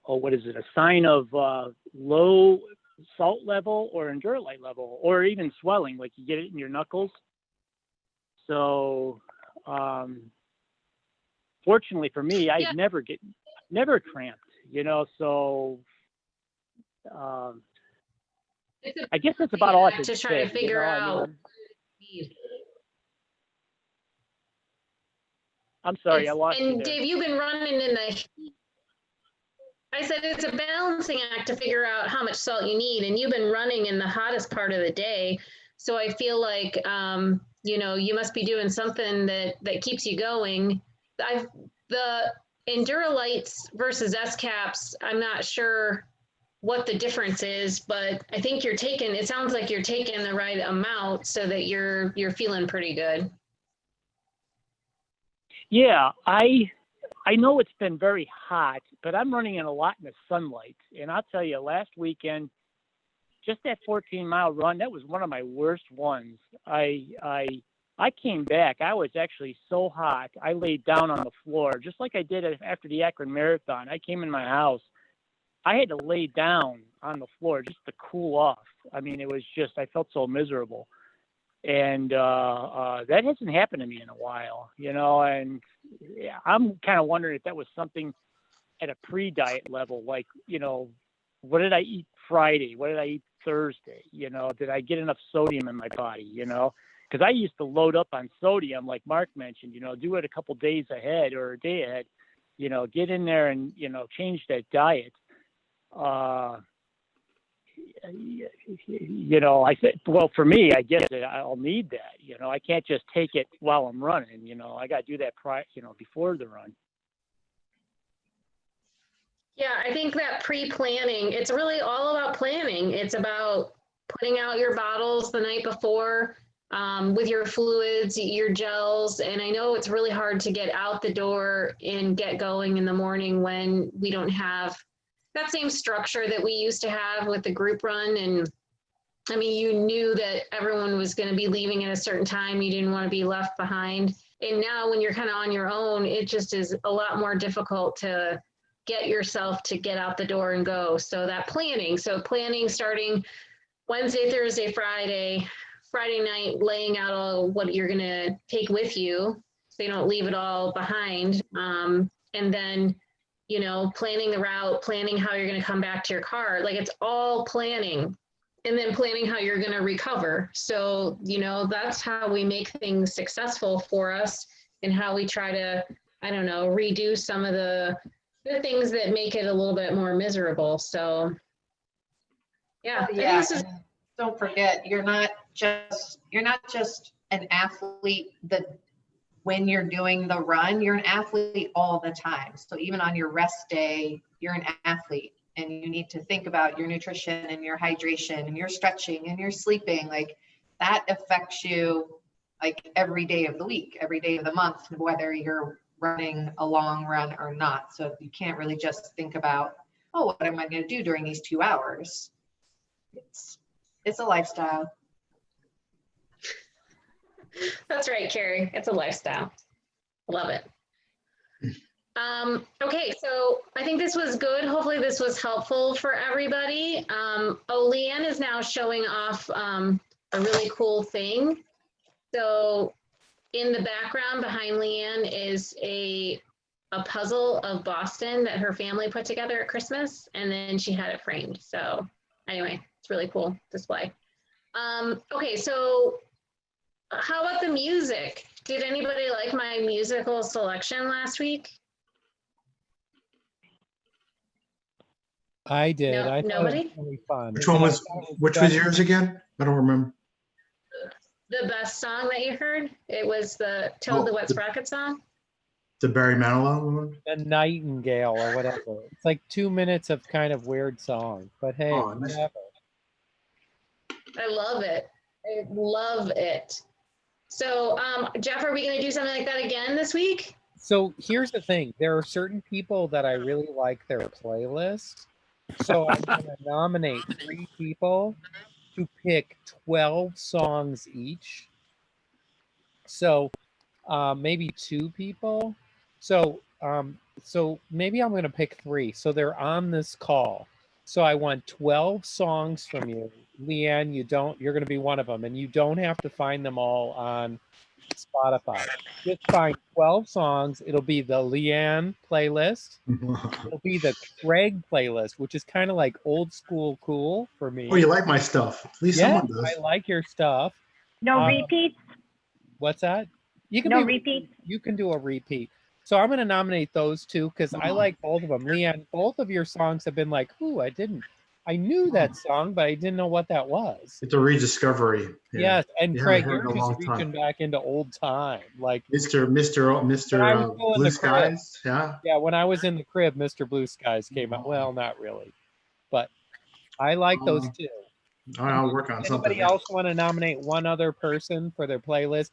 Speaker 13: what is it? A sign of low salt level or endurolite level, or even swelling, like you get it in your knuckles. So, fortunately for me, I never cramped, you know, so, I guess that's about all I can
Speaker 1: to
Speaker 13: say.
Speaker 1: try to figure out.
Speaker 13: I'm sorry, I lost you
Speaker 1: And
Speaker 13: there.
Speaker 1: Dave, you've been running in the heat. I said it's a balancing act to figure out how much salt you need, and you've been running in the hottest part of the day. So I feel like, you know, you must be doing something that keeps you going. The Endurolites versus S caps, I'm not sure what the difference is, but I think it sounds like you're taking the right amount so that you're feeling pretty good.
Speaker 13: Yeah, I know it's been very hot, but I'm running in a lot in the sunlight. And I'll tell you, last weekend, just that 14-mile run, that was one of my worst ones. I came back. I was actually so hot. I laid down on the floor, just like I did after the Akron Marathon. I came in my house. I had to lay down on the floor just to cool off. I mean, it was just, I felt so miserable. And that hasn't happened to me in a while, you know, and I'm kind of wondering if that was something at a pre-diet level, like, you know, what did I eat Friday? What did I eat Thursday? You know, did I get enough sodium in my body, you know? Because I used to load up on sodium, like Mark mentioned, you know, do it a couple days ahead or a day ahead, you know, get in there and, you know, change that diet. You know, I said, well, for me, I guess I'll need that. You know, I can't just take it while I'm running. You know, I got to do that before the run.
Speaker 1: Yeah, I think that pre-planning, it's really all about planning. It's about putting out your bottles the night before with your fluids, your gels. And I know it's really hard to get out the door and get going in the morning when we don't have that same structure that we used to have with the group run. And I mean, you knew that everyone was going to be leaving at a certain time. You didn't want to be left behind. And now when you're kind of on your own, it just is a lot more difficult to get yourself to get out the door and go. So that planning, starting Wednesday, Thursday, Friday night, laying out all what you're going to take with you so you don't leave it all behind. And then, you know, planning the route, planning how you're going to come back to your car. Like, it's all planning, and then planning how you're going to recover. So, you know, that's how we make things successful for us, and how we try to, I don't know, reduce some of the things that make it a little bit more miserable. So yeah,
Speaker 11: Don't forget, you're not just an athlete when you're doing the run, you're an athlete all the time. So even on your rest day, you're an athlete, and you need to think about your nutrition and your hydration and your stretching and your sleeping. Like, that affects you like every day of the week, every day of the month, whether you're running a long run or not. So you can't really just think about, oh, what am I going to do during these 2 hours? It's a lifestyle.
Speaker 1: That's right, Carrie. It's a lifestyle. Love it. Okay, so I think this was good. Hopefully this was helpful for everybody. Leanne is now showing off a really cool thing. So in the background behind Leanne is a puzzle of Boston that her family put together at Christmas, and then she had it framed. So anyway, it's really cool display. Okay, so how about the music? Did anybody like my musical selection last week?
Speaker 4: I did.
Speaker 1: No,
Speaker 4: I thought
Speaker 1: nobody?
Speaker 4: it was really fun.
Speaker 9: Which was yours again? I don't remember.
Speaker 1: The best song that you heard? It was the Toad the Wet Sprocket song?
Speaker 9: The Barry Manilow one?
Speaker 4: The Nightingale or whatever. It's like 2 minutes of kind of weird song, but hey, whatever.
Speaker 1: I love it. I love it. So, Jeff, are we going to do something like that again this week?
Speaker 4: So here's the thing. There are certain people that I really like their playlist. So I'm going to nominate 3 people to pick 12 songs each. So maybe 2 people. So So maybe I'm going to pick 3. So they're on this call. So I want 12 songs from you. Leanne, you're going to be one of them, and you don't have to find them all on Spotify. Just find 12 songs. It'll be the Leanne playlist. It'll be the Craig playlist, which is kind of like old school cool for me.
Speaker 9: Oh, you like my stuff? At least
Speaker 4: Yeah,
Speaker 9: someone does.
Speaker 4: I like your stuff.
Speaker 8: No repeats.
Speaker 4: What's that? You can
Speaker 8: No
Speaker 4: be
Speaker 8: repeats.
Speaker 4: You can do a repeat. So I'm going to nominate those 2 because I like both of them. Leanne, both of your songs have been like, ooh, I knew that song, but I didn't know what that was.
Speaker 9: It's a rediscovery. Yeah.
Speaker 4: Yes, and
Speaker 9: You
Speaker 4: Craig,
Speaker 9: haven't heard
Speaker 4: you're
Speaker 9: in a
Speaker 4: just
Speaker 9: long
Speaker 4: reaching
Speaker 9: time.
Speaker 4: back into old time, like
Speaker 9: Mr.
Speaker 4: when I was still in
Speaker 9: Blue
Speaker 4: the crib.
Speaker 9: Skies. Yeah.
Speaker 4: Yeah, when I was in the crib, Mr. Blue Skies came out. Well, not really, but I like those 2.
Speaker 9: All right, I'll work on something.
Speaker 4: Anybody else want to nominate one other person for their playlist?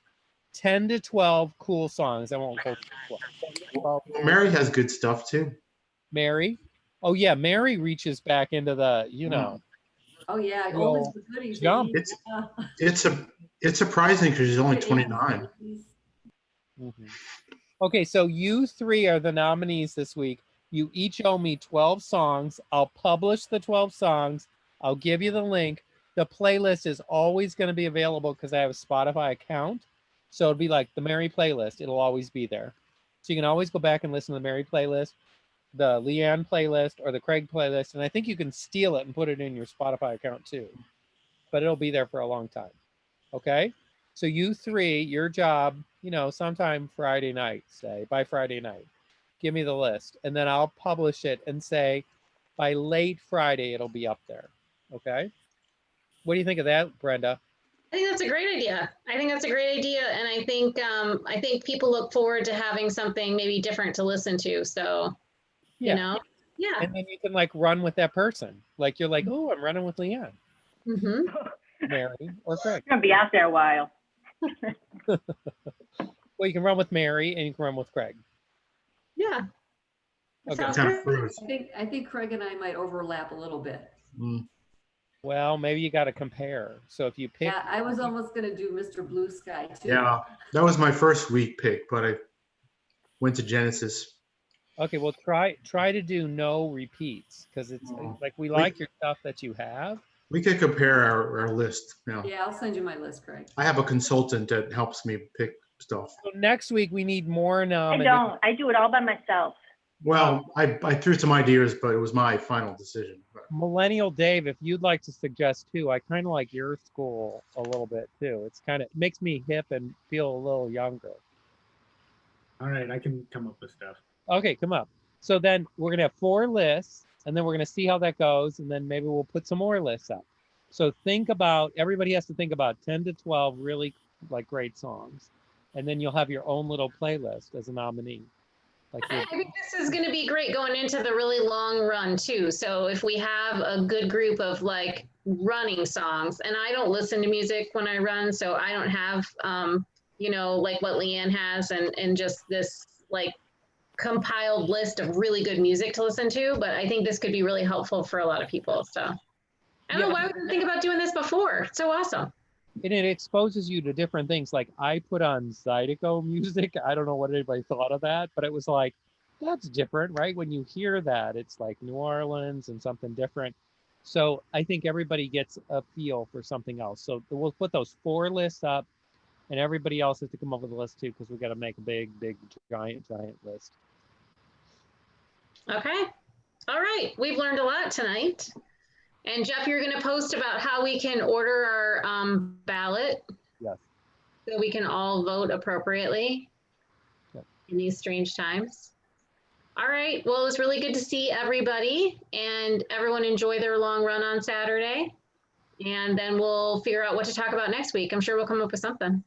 Speaker 4: 10 to 12 cool songs. I won't go 12.
Speaker 9: Well, Mary has good stuff too.
Speaker 4: Mary? Oh yeah, Mary reaches back into the,
Speaker 7: Oh yeah,
Speaker 4: Real
Speaker 7: always the goodies.
Speaker 4: jump.
Speaker 9: It's surprising because she's only 29.
Speaker 4: Okay, so you 3 are the nominees this week. You each owe me 12 songs. I'll publish the 12 songs. I'll give you the link. The playlist is always going to be available because I have a Spotify account. So it'll be like the Mary playlist. It'll always be there. So you can always go back and listen to the Mary playlist, the Leanne playlist, or the Craig playlist. And I think you can steal it and put it in your Spotify account too. But it'll be there for a long time. Okay? So you 3, your job, sometime Friday night, say, by Friday night, give me the list. And then I'll publish it and say, by late Friday, it'll be up there. Okay? What do you think of that, Brenda?
Speaker 1: I think that's a great idea. And I think people look forward to having something maybe different to listen to. So, yeah.
Speaker 4: And then you can like run with that person. Like you're like, oh, I'm running with Leanne, Mary, or Craig.
Speaker 8: I'm gonna be out there a while.
Speaker 4: Well, you can run with Mary and you can run with Craig.
Speaker 1: Yeah.
Speaker 4: Okay.
Speaker 7: I think Craig and I might overlap a little bit.
Speaker 4: Well, maybe you got to compare. So if you pick,
Speaker 7: Yeah, I was almost gonna do Mr. Blue Sky too.
Speaker 9: Yeah, that was my first week pick, but I went to Genesis.
Speaker 4: Okay, well try to do no repeats because it's like we like your stuff that you have.
Speaker 9: We could compare our list.
Speaker 7: Yeah, I'll send you my list, Craig.
Speaker 9: I have a consultant that helps me pick stuff.
Speaker 4: So next week we need more
Speaker 8: I don't. I do it all by myself.
Speaker 9: Well, I threw some ideas, but it was my final decision.
Speaker 4: Millennial Dave, if you'd like to suggest too, I kind of like your school a little bit too. It's kind of makes me hip and feel a little younger.
Speaker 3: All right, I can come up with stuff.
Speaker 4: Okay, come up. So then we're gonna have 4 lists, and then we're gonna see how that goes, and then maybe we'll put some more lists up. So everybody has to think about 10 to 12 really like great songs, and then you'll have your own little playlist as a nominee.
Speaker 1: I think this is going to be great going into the really long run too. So if we have a good group of like running songs, and I don't listen to music when I run, so I don't have, like what Leanne has and just this like compiled list of really good music to listen to. But I think this could be really helpful for a lot of people. So I don't know why we didn't think about doing this before. It's so awesome.
Speaker 4: And it exposes you to different things. Like I put on Zydeco music. I don't know what anybody thought of that, but it was like, that's different, right? When you hear that, it's like New Orleans and something different. So I think everybody gets a feel for something else. So we'll put those 4 lists up and everybody else has to come up with a list too, because we got to make a big, giant list.
Speaker 1: Okay. All right. We've learned a lot tonight. And Jeff, you're going to post about how we can order our ballot.
Speaker 4: Yes.
Speaker 1: So we can all vote appropriately in these strange times. All right. Well, it was really good to see everybody and everyone enjoy their long run on Saturday. And then we'll figure out what to talk about next week. I'm sure we'll come up with something.